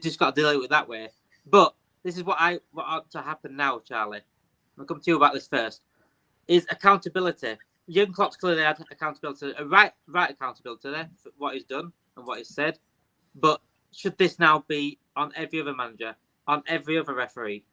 just got to deal with it that way. But this is what ought to happen now, Charlie. I'll come to you about this first. Is accountability. Jurgen Klopp's clearly had accountability, a right accountability there for what he's done and what he's said. But should this now be on every other manager, on every other referee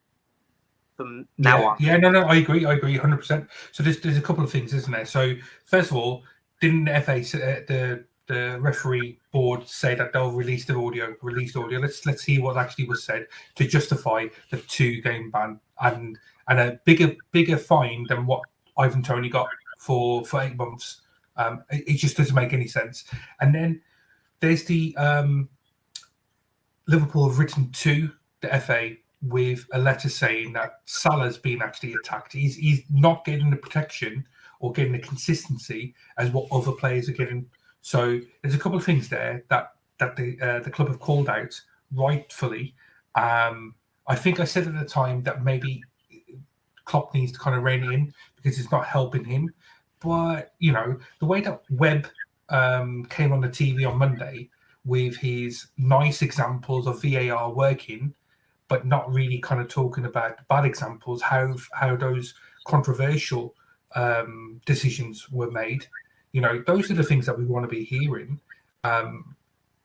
from now on? Yeah, no, I agree 100%. So there's a couple of things, isn't there? So first of all, didn't the FA, the referee board say that they'll release audio? Let's see what actually was said to justify the 2-game ban and a bigger fine than what Ivan Toney got for 8 months. It just doesn't make any sense. And then there's the Liverpool have written to the FA with a letter saying that Salah's been actually attacked. He's not getting the protection or getting the consistency as what other players are getting. So there's a couple of things there that the club have called out rightfully. I think I said at the time that maybe Klopp needs to kind of rein it in because it's not helping him. But, the way that Webb came on the TV on Monday with his nice examples of VAR working, but not really kind of talking about the bad examples, how those controversial decisions were made. Those are the things that we want to be hearing.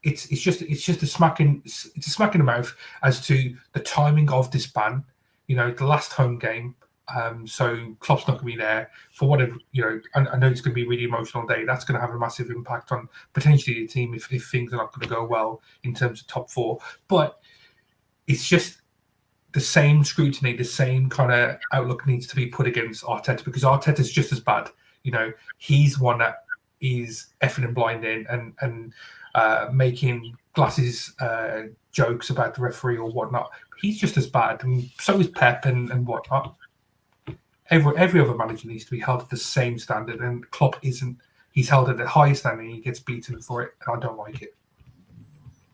It's just a smack in the mouth as to the timing of this ban. The last home game. So Klopp's not going to be there for whatever, I know it's going to be a really emotional day. That's going to have a massive impact on potentially the team if things are not going to go well in terms of top 4. But it's just the same scrutiny, the same kind of outlook needs to be put against Arteta because Arteta's just as bad. He's one that is effing and blinding and making glasses jokes about the referee or whatnot. He's just as bad, and so is Pep and whatnot. Every other manager needs to be held at the same standard, and Klopp isn't. He's held at the highest standard, and he gets beaten for it, and I don't like it.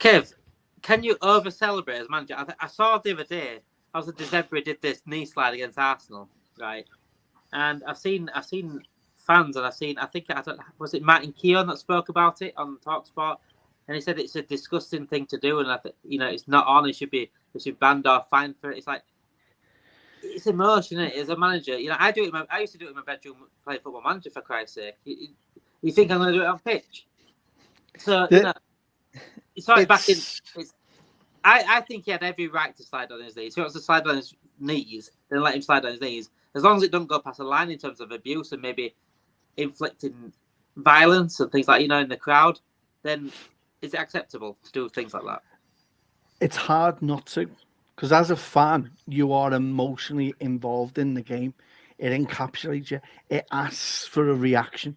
Kev, can you over-celebrate as manager? I saw the other day, obviously Dezebre did this knee slide against Arsenal, right? And I've seen fans, and was it Martin Keown that spoke about it on TalkSport, and he said it's a disgusting thing to do, and I think it's not on. It should be banned or fined for it. It's like it's emotion, isn't it? As a manager, I used to do it in my bedroom, play Football Manager for Christ's sake. You think I'm going to do it on pitch? So saw it back in. I think he had every right to slide on his knees. If he wants to slide on his knees, then let him slide on his knees. As long as it doesn't go past the line in terms of abuse and maybe inflicting violence and things like, in the crowd, then is it acceptable to do things like that? It's hard not to, because as a fan, you are emotionally involved in the game. It encapsulates you. It asks for a reaction.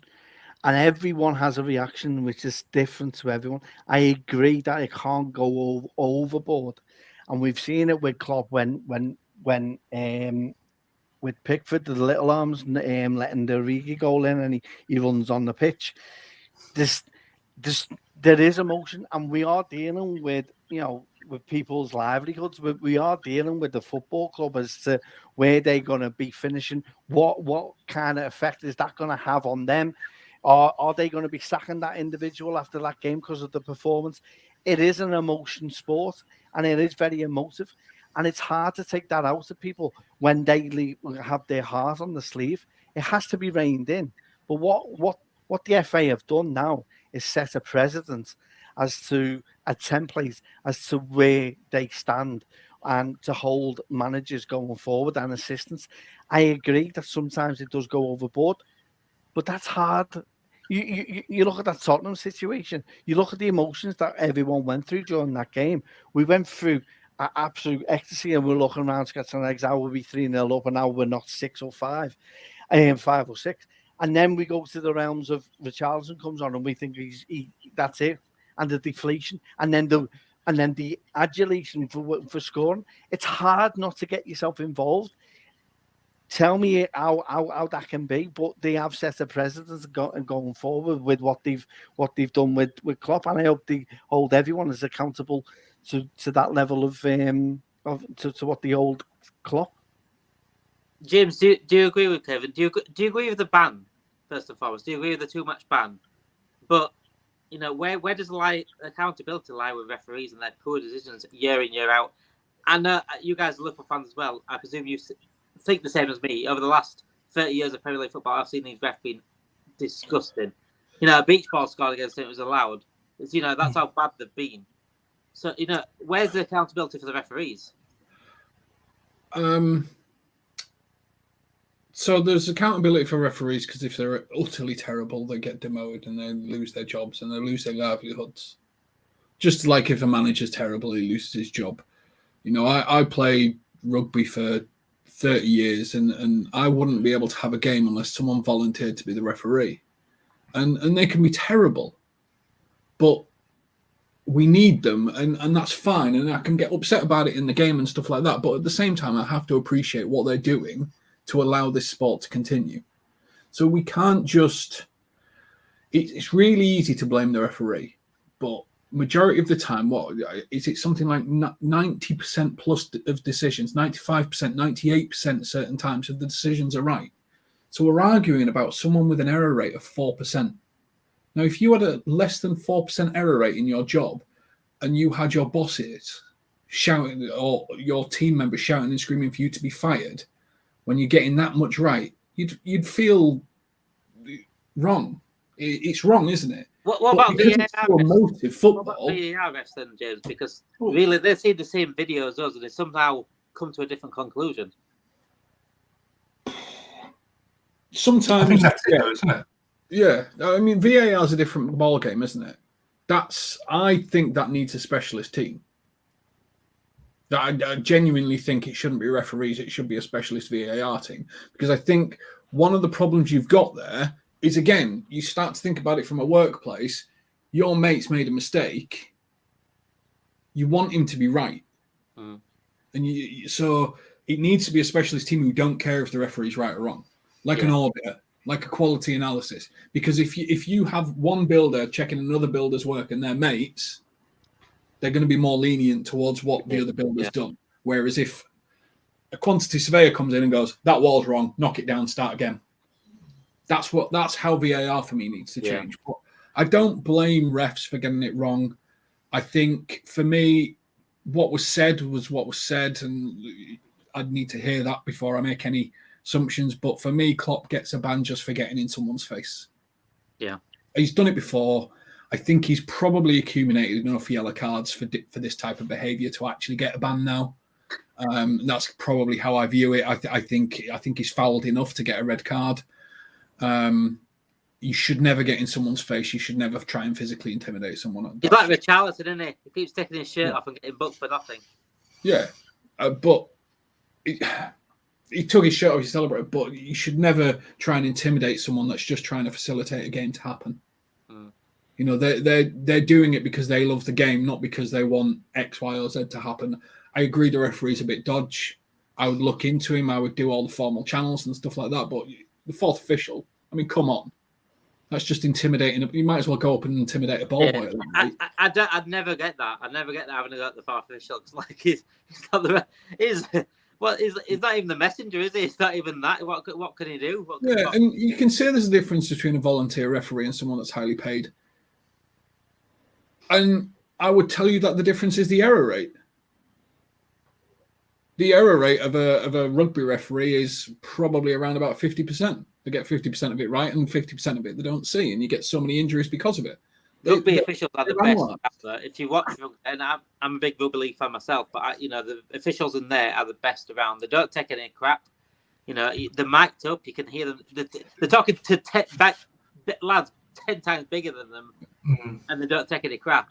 And everyone has a reaction which is different to everyone. I agree that it can't go overboard. And we've seen it with Klopp when with Pickford, the little arms, letting the Origi goal in, and he runs on the pitch. There is emotion, and we are dealing with, with people's livelihoods. We are dealing with the football club as to where they're going to be finishing. What kind of effect is that going to have on them? Are they going to be sacking that individual after that game because of the performance? It is an emotion sport, and it is very emotive. And it's hard to take that out of people when they have their heart on the sleeve. It has to be reined in. But what the FA have done now is set a precedent as to a template as to where they stand and to hold managers going forward and assistants. I agree that sometimes it does go overboard, but that's hard. You look at that Tottenham situation. You look at the emotions that everyone went through during that game. We went through absolute ecstasy, and we're looking around scratching our legs. How were we 3-0 up, and now we're not 6 or 5, 5 or 6. And then we go to the realms of Richarlison comes on, and we think that's it, and the deflation, and then the adulation for scoring. It's hard not to get yourself involved. Tell me how that can be, but they have set a precedent going forward with what they've done with Klopp, and I hope they hold everyone as accountable to that level of what the old Klopp. James, do you agree with Kevin? Do you agree with the ban? First and foremost, do you agree with the too much ban? But where does accountability lie with referees and their poor decisions year in, year out? And you guys are Liverpool fans as well. I presume you think the same as me. Over the last 30 years of Premier League football, I've seen these refs being disgusting. A beach ball scored against it was allowed. It's, that's how bad they've been. So, where's the accountability for the referees? So there's accountability for referees because if they're utterly terrible, they get demoted and they lose their jobs and they lose their livelihoods. Just like if a manager's terrible, he loses his job. I played rugby for 30 years and I wouldn't be able to have a game unless someone volunteered to be the referee. And they can be terrible, but we need them and that's fine. And I can get upset about it in the game and stuff like that. But at the same time, I have to appreciate what they're doing to allow this sport to continue. So we can't just... It's really easy to blame the referee, but majority of the time, what is it? Something like 90% plus of decisions, 95%, 98% certain times of the decisions are right. So we're arguing about someone with an error rate of 4%. Now, if you had a less than 4% error rate in your job and you had your bosses shouting or your team members shouting and screaming for you to be fired, when you're getting that much right, you'd feel wrong. It's wrong, isn't it? What about VAR? Emotive football. What about VAR refs then, James? Because really, they see the same video as us, and they somehow come to a different conclusion. Sometimes, I think that's it, though, isn't it? Yeah, I mean, VAR is a different ball game, isn't it? I think that needs a specialist team. I genuinely think it shouldn't be referees. It should be a specialist VAR team. Because I think one of the problems you've got there is, again, you start to think about it from a workplace. Your mate's made a mistake. You want him to be right. And so it needs to be a specialist team who don't care if the referee's right or wrong. Like an audit, like a quality analysis. Because if you have one builder checking another builder's work and they're mates, they're going to be more lenient towards what the other builder's done. Whereas if a quantity surveyor comes in and goes, that wall's wrong, knock it down, start again. That's how VAR for me needs to change. But I don't blame refs for getting it wrong. I think for me, what was said was what was said, and I'd need to hear that before I make any assumptions. But for me, Klopp gets a ban just for getting in someone's face. Yeah. He's done it before. I think he's probably accumulated enough yellow cards for this type of behaviour to actually get a ban now. That's probably how I view it. I think he's fouled enough to get a red card. You should never get in someone's face. You should never try and physically intimidate someone. He's like Richarlison, isn't he? He keeps taking his shirt off and getting booked for nothing. Yeah, but he took his shirt off, he celebrated, but you should never try and intimidate someone that's just trying to facilitate a game to happen. You know, they're doing it because they love the game, not because they want X, Y, or Z to happen. I agree the referee's a bit dodge. I would look into him. I would do all the formal channels and stuff like that. But the fourth official, I mean, come on. That's just intimidating. You might as well go up and intimidate a ball boy. I'd never get that. I'd never get that having to go at the fourth official. Because, like, he's not the... He's not even the messenger, is he? It's not even that. What can he do? And you can say there's a difference between a volunteer referee and someone that's highly paid. And I would tell you that the difference is the error rate. The error rate of a rugby referee is probably around about 50%. They get 50% of it right and 50% of it they don't see, and you get so many injuries because of it. Rugby officials are the best. If you watch, and I'm a big rugby league fan myself, but the officials in there are the best around. They don't take any crap. You know, they're mic'd up. You can hear them. They're talking to lads 10 times bigger than them, and they don't take any crap.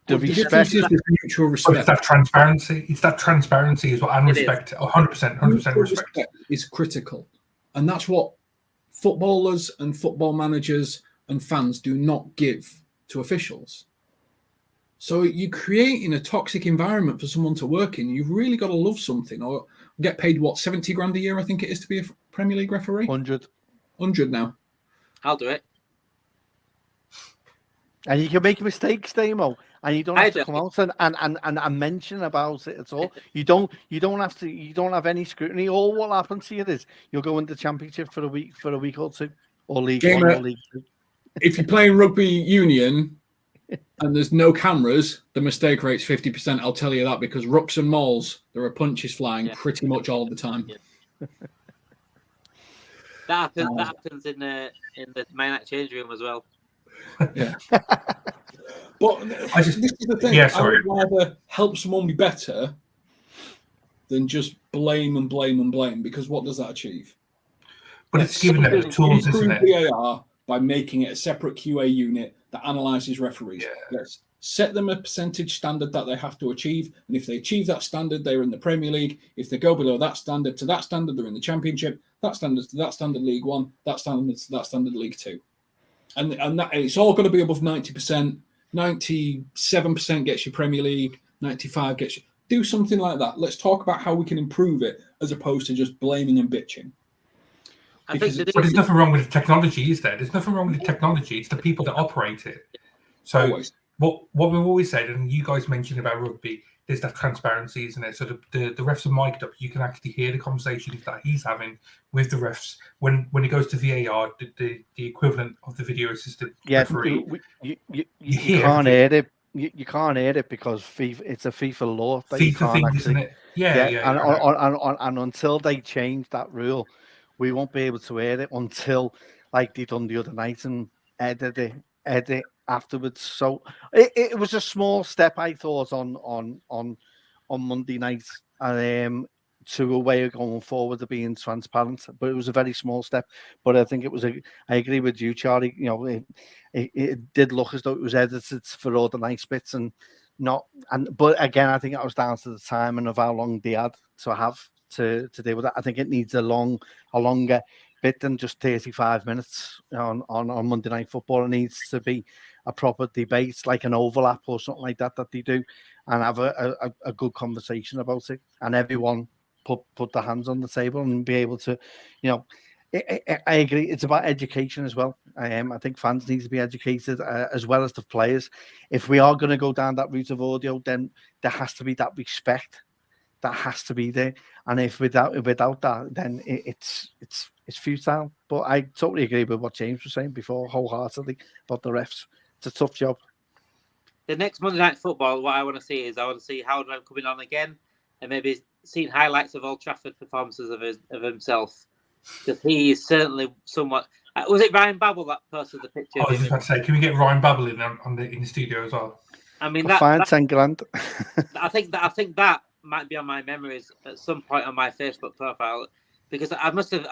The respect is mutual respect. But it's that transparency. It's that transparency is what I respect. 100% respect is critical, and that's what footballers and football managers and fans do not give to officials. So you're creating a toxic environment for someone to work in. You've really got to love something or get paid, what, 70 grand a year, I think it is, to be a Premier League referee? 100 now. I'll do it. And you can make mistakes, Damo, and you don't have to come out and mention about it at all. You don't have any scrutiny. All what happens to you is you'll go into the Championship for a week or two, or League One or League Two. If you're playing rugby union and there's no cameras, the mistake rate's 50%. I'll tell you that, because rucks and mauls, there are punches flying pretty much all the time. Yeah. That happens in the main act change room as well. Yeah. But this is the thing. Yeah, sorry. I would rather help someone be better than just blame, because what does that achieve? But it's giving them the tools, isn't it? VAR by making it a separate QA unit that analyses referees. Yeah. Let's set them a percentage standard that they have to achieve, and if they achieve that standard, they're in the Premier League. If they go below that standard to that standard, they're in the Championship. That standard to that standard, League One. That standard to that standard, League Two. And that it's all going to be above 90%. 97% gets you Premier League. 95 gets you. Do something like that. Let's talk about how we can improve it, as opposed to just blaming and bitching. But there's nothing wrong with the technology, is there? There's nothing wrong with the technology. It's the people that operate it. So always. What we've always said, and you guys mentioned about rugby, there's that transparency, isn't it? So the refs are mic'd up. You can actually hear the conversations that he's having with the refs when he goes to VAR, the equivalent of the video assistant referee. You can't hear it. You can't hear it because it's a FIFA law. FIFA thing, isn't it? Yeah. And until they change that rule, we won't be able to hear it until, like they done the other night, and edit afterwards. So it was a small step, I thought, on Monday night, to a way of going forward of being transparent. But it was a very small step. But I think it was I agree with you, Charlie. You know, it did look as though it was edited for all the nice bits but again, I think that was down to the time and of how long they had to have to deal with that. I think it needs a longer bit than just 35 minutes on Monday Night Football. It needs to be a proper debate, like an overlap or something like that they do, and have a good conversation about it, and everyone put their hands on the table and be able to, you know, I agree. It's about education as well. I think fans need to be educated as well as the players. If we are going to go down that route of audio, then there has to be that respect. That has to be there. And if without that, then it's futile. But I totally agree with what James was saying before, wholeheartedly, about the refs. It's a tough job. The next Monday Night Football, what I want to see is Howard coming on again, and maybe seeing highlights of Old Trafford performances of himself. Because he is certainly somewhat. Was it Ryan Babel that posted the picture? I was just about to say, can we get Ryan Babel in the studio as well? I mean, fine, 10 grand. I think that might be on my memories at some point on my Facebook profile, because I must have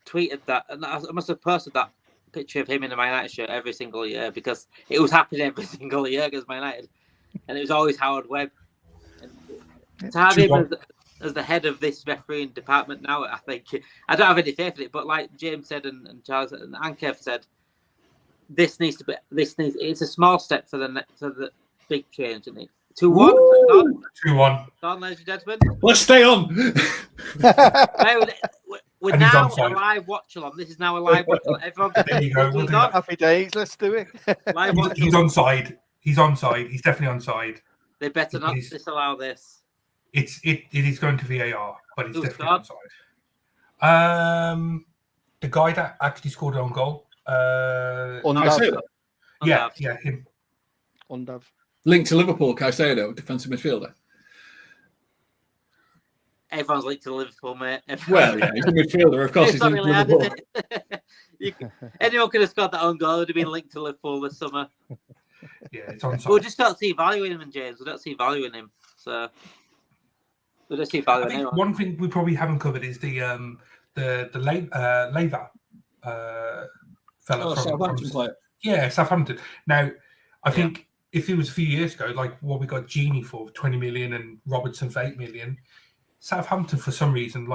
tweeted that, and I must have posted that picture of him in a Man United shirt every single year, because it was happening every single year against Man United, and it was always Howard Webb. And to have him as the head of this refereeing department now, I think I don't have any faith in it. But like James said and Charles and Kev said, it's a small step for the big change, isn't it? 2-1. 2-1. Don, ladies and gentlemen. Let's stay on. We're now a live watch along. This is now a live watch along. Everyone, there you go. We'll do that. Happy days. Let's do it. He's onside. He's onside. He's definitely onside. They better not disallow this. It is going to VAR, but it's definitely onside. The guy that actually scored an own goal. Undav. Yeah, him. Undav. Linked to Liverpool, Caicedo, defensive midfielder. Everyone's linked to Liverpool, mate. Well, yeah, he's a midfielder, of course. It's not really hard, is it? Anyone could have scored that own goal. It would have been linked to Liverpool this summer. Yeah, it's onside. We'll just don't see value in him, James. We don't see value in him. So we'll just see value in him. One thing we probably haven't covered is the Leva fella from Southampton player. Yeah, Southampton. Now, I think if it was a few years ago, like what we got Genie for 20 million and Robertson for 8 million, Southampton for some reason,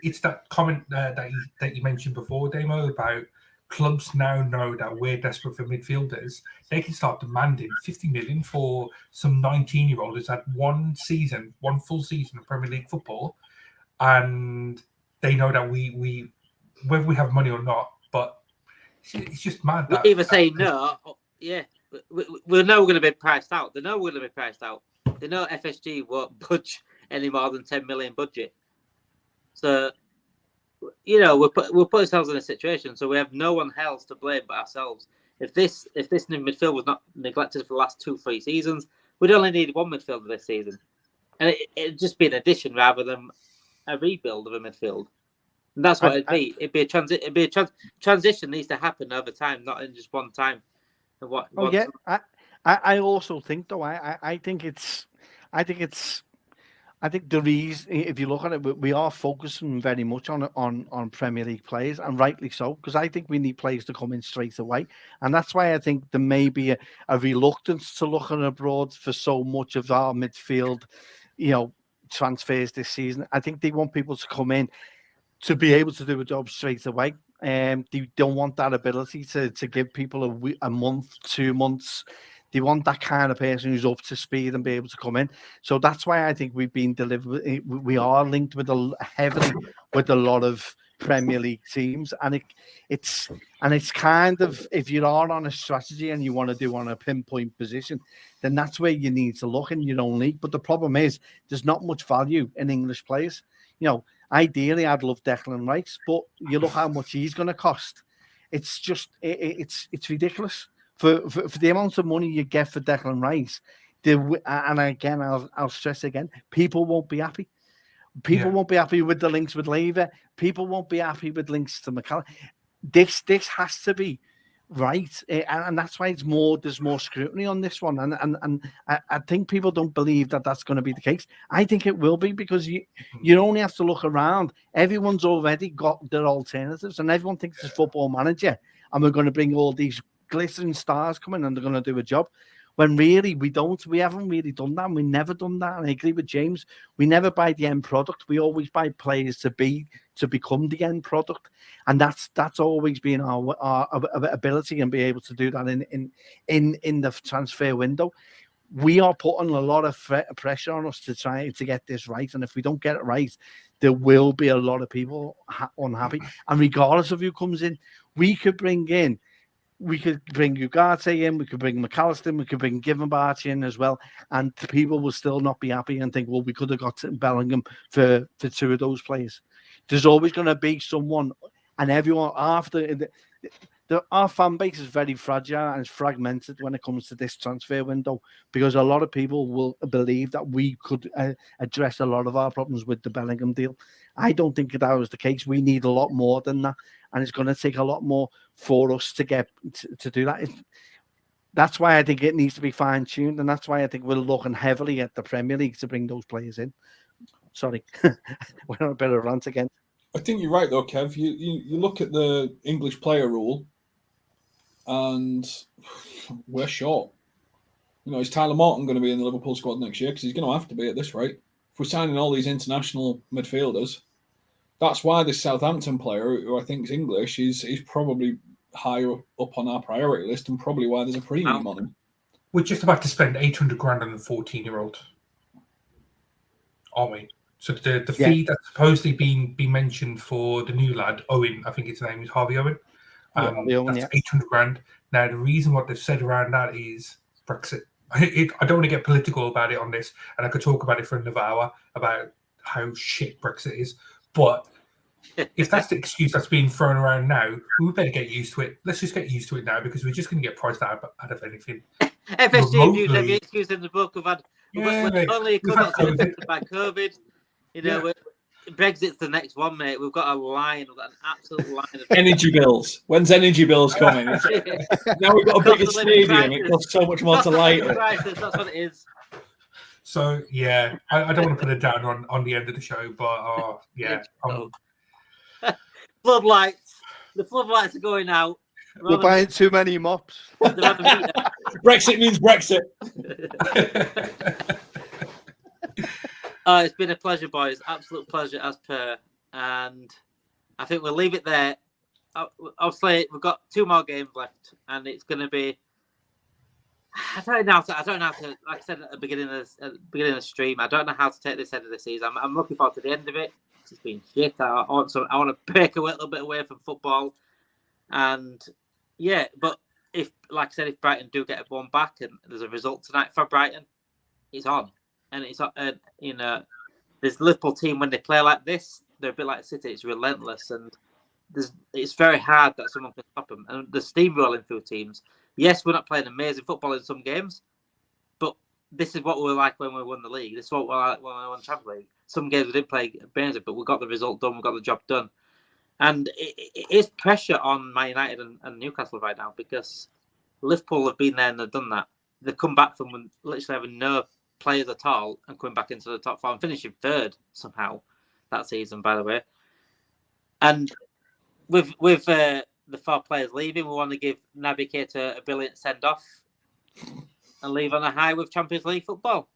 it's that comment that you mentioned before, Damo, about clubs now know that we're desperate for midfielders. They can start demanding 50 million for some 19-year-old who's had one full season of Premier League football, and they know that we whether we have money or not, but it's just mad. We either say no, we know we're going to be priced out. They know we're going to be priced out. They know FSG won't budge any more than 10 million budget. So, we'll put ourselves in a situation. So we have no one else to blame but ourselves. If this new midfield was not neglected for the last 2-3 seasons, we'd only need one midfielder this season, and it'd just be an addition rather than a rebuild of a midfield. And that's what it'd be. It'd be a transition needs to happen over time, not in just one time. I also think though. I think the reason, if you look at it, we are focusing very much on Premier League players, and rightly so, because I think we need players to come in straight away, and that's why I think there may be a reluctance to looking abroad for so much of our midfield, transfers this season. I think they want people to come in to be able to do a job straight away. They don't want that ability to give people a month, 2 months. They want that kind of person who's up to speed and be able to come in. So that's why I think we've been delivered. We are linked heavily with a lot of Premier League teams, and it's kind of, if you are on a strategy and you want to do on a pinpoint position, then that's where you need to look in your own league. But the problem is there's not much value in English players. Ideally, I'd love Declan Rice, but you look how much he's going to cost. It's just it's ridiculous for the amount of money you get for Declan Rice. And again, I'll stress again, people won't be happy. People won't be happy with the links with Lever. People won't be happy with links to McCallum. This has to be right, and that's why there's more scrutiny on this one, and I think people don't believe that that's going to be the case. I think it will be, because you only have to look around. Everyone's already got their alternatives, and everyone thinks it's Football Manager, and we're going to bring all these glittering stars coming and they're going to do a job, when really we don't. We haven't really done that, and we've never done that. And I agree with James, we never buy the end product. We always buy players to become the end product, and that's always been our ability, and be able to do that in the transfer window. We are putting a lot of pressure on us to try to get this right, and if we don't get it right, there will be a lot of people unhappy. And regardless of who comes in, we could bring Ugarte in, we could bring McAllister in, we could bring Givenbach in as well, and people will still not be happy and think, well, we could have got Bellingham for 2 of those players. There's always going to be someone, and everyone after our fan base is very fragile and it's fragmented when it comes to this transfer window, because a lot of people will believe that we could address a lot of our problems with the Bellingham deal. I don't think that was the case. We need a lot more than that, and it's going to take a lot more for us to get to do that. That's why I think it needs to be fine-tuned, and that's why I think we're looking heavily at the Premier League to bring those players in. Sorry, we're on a bit of a rant again. I think you're right, though, Kev. You look at the English player rule, and we're short. Is Tyler Morton going to be in the Liverpool squad next year? Because he's going to have to be at this rate. If we're signing all these international midfielders, that's why this Southampton player, who I think is English, is probably higher up on our priority list, and probably why there's a premium on him. We're just about to spend 800 grand on a 14-year-old, aren't we? So the fee that's supposedly been mentioned for the new lad, Owen, I think his name is Harvey Owen. That's 800 grand. Now, the reason what they've said around that is Brexit. I don't want to get political about it on this, and I could talk about it for another hour about how shit Brexit is. But if that's the excuse that's being thrown around now, we better get used to it. Let's just get used to it now, because we're just going to get priced out of anything. FSG have used every excuse in the book. We've only come by COVID. Brexit's the next one, mate. We've got a line. We've got an absolute line of energy bills. When's energy bills coming? Now we've got a bigger stadium. It costs so much more to light it. That's what it is. So yeah, I don't want to put it down on the end of the show, but floodlights. The floodlights are going out. We're buying too many mops. Brexit means Brexit. It's been a pleasure, boys. Absolute pleasure as per. And I think we'll leave it there. Obviously, we've got 2 more games left, and it's going to be. I don't know how to. Like I said at the beginning of the stream, I don't know how to take this end of the season. I'm looking forward to the end of it. It's been shit. I want to break a little bit away from football, and yeah. But if Brighton do get one back, and there's a result tonight for Brighton, it's on. And it's this Liverpool team, when they play like this, they're a bit like City. It's relentless, and it's very hard that someone can stop them. And they're steamrolling through teams. Yes, we're not playing amazing football in some games, but this is what we were like when we won the league. This is what we were like when we won the Champions League. Some games we didn't play amazing, but we got the result done. We got the job done. And it is pressure on Man United and Newcastle right now, because Liverpool have been there and they've done that. They've come back from literally having no players at all and coming back into the top 4 and finishing 3rd somehow that season, by the way. And with the 4 players leaving, we want to give Naby Keita a brilliant send-off and leave on a high with Champions League football.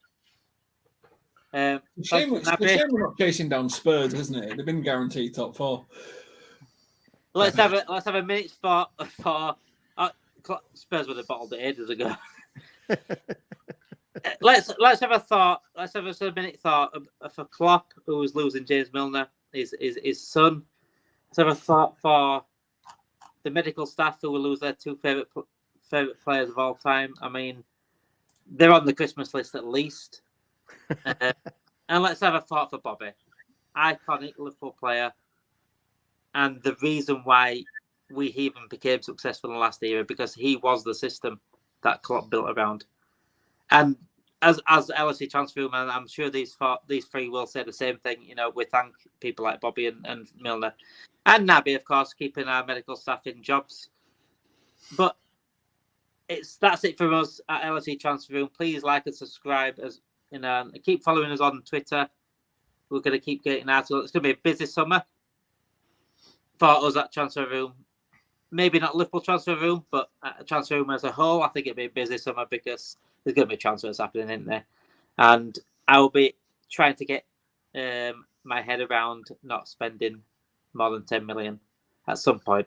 It's a shame we're not chasing down Spurs, isn't it? They've been guaranteed top 4. Let's have a minute spot for Spurs would have bottled it ages ago. Let's have a thought. Let's have a minute thought for Klopp, who was losing James Milner, his son. Let's have a thought for the medical staff, who will lose their 2 favourite players of all time. I mean, they're on the Christmas list at least. And let's have a thought for Bobby, iconic Liverpool player, and the reason why we even became successful in the last era, because he was the system that Klopp built around. And as LSE transfer room, and I'm sure these 3 will say the same thing. We thank people like Bobby and Milner and Naby, of course, keeping our medical staff in jobs. But that's it from us at LSE transfer room. Please like and subscribe, keep following us on Twitter. We're going to keep getting articles. It's going to be a busy summer for us at transfer room. Maybe not Liverpool transfer room, but transfer room as a whole, I think it'll be a busy summer, because there's going to be transfers happening, isn't there? And I will be trying to get my head around not spending more than 10 million at some point.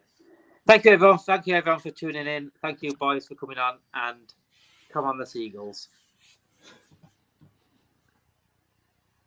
Thank you, everyone. Thank you, everyone, for tuning in. Thank you, boys, for coming on. And come on, the Seagulls.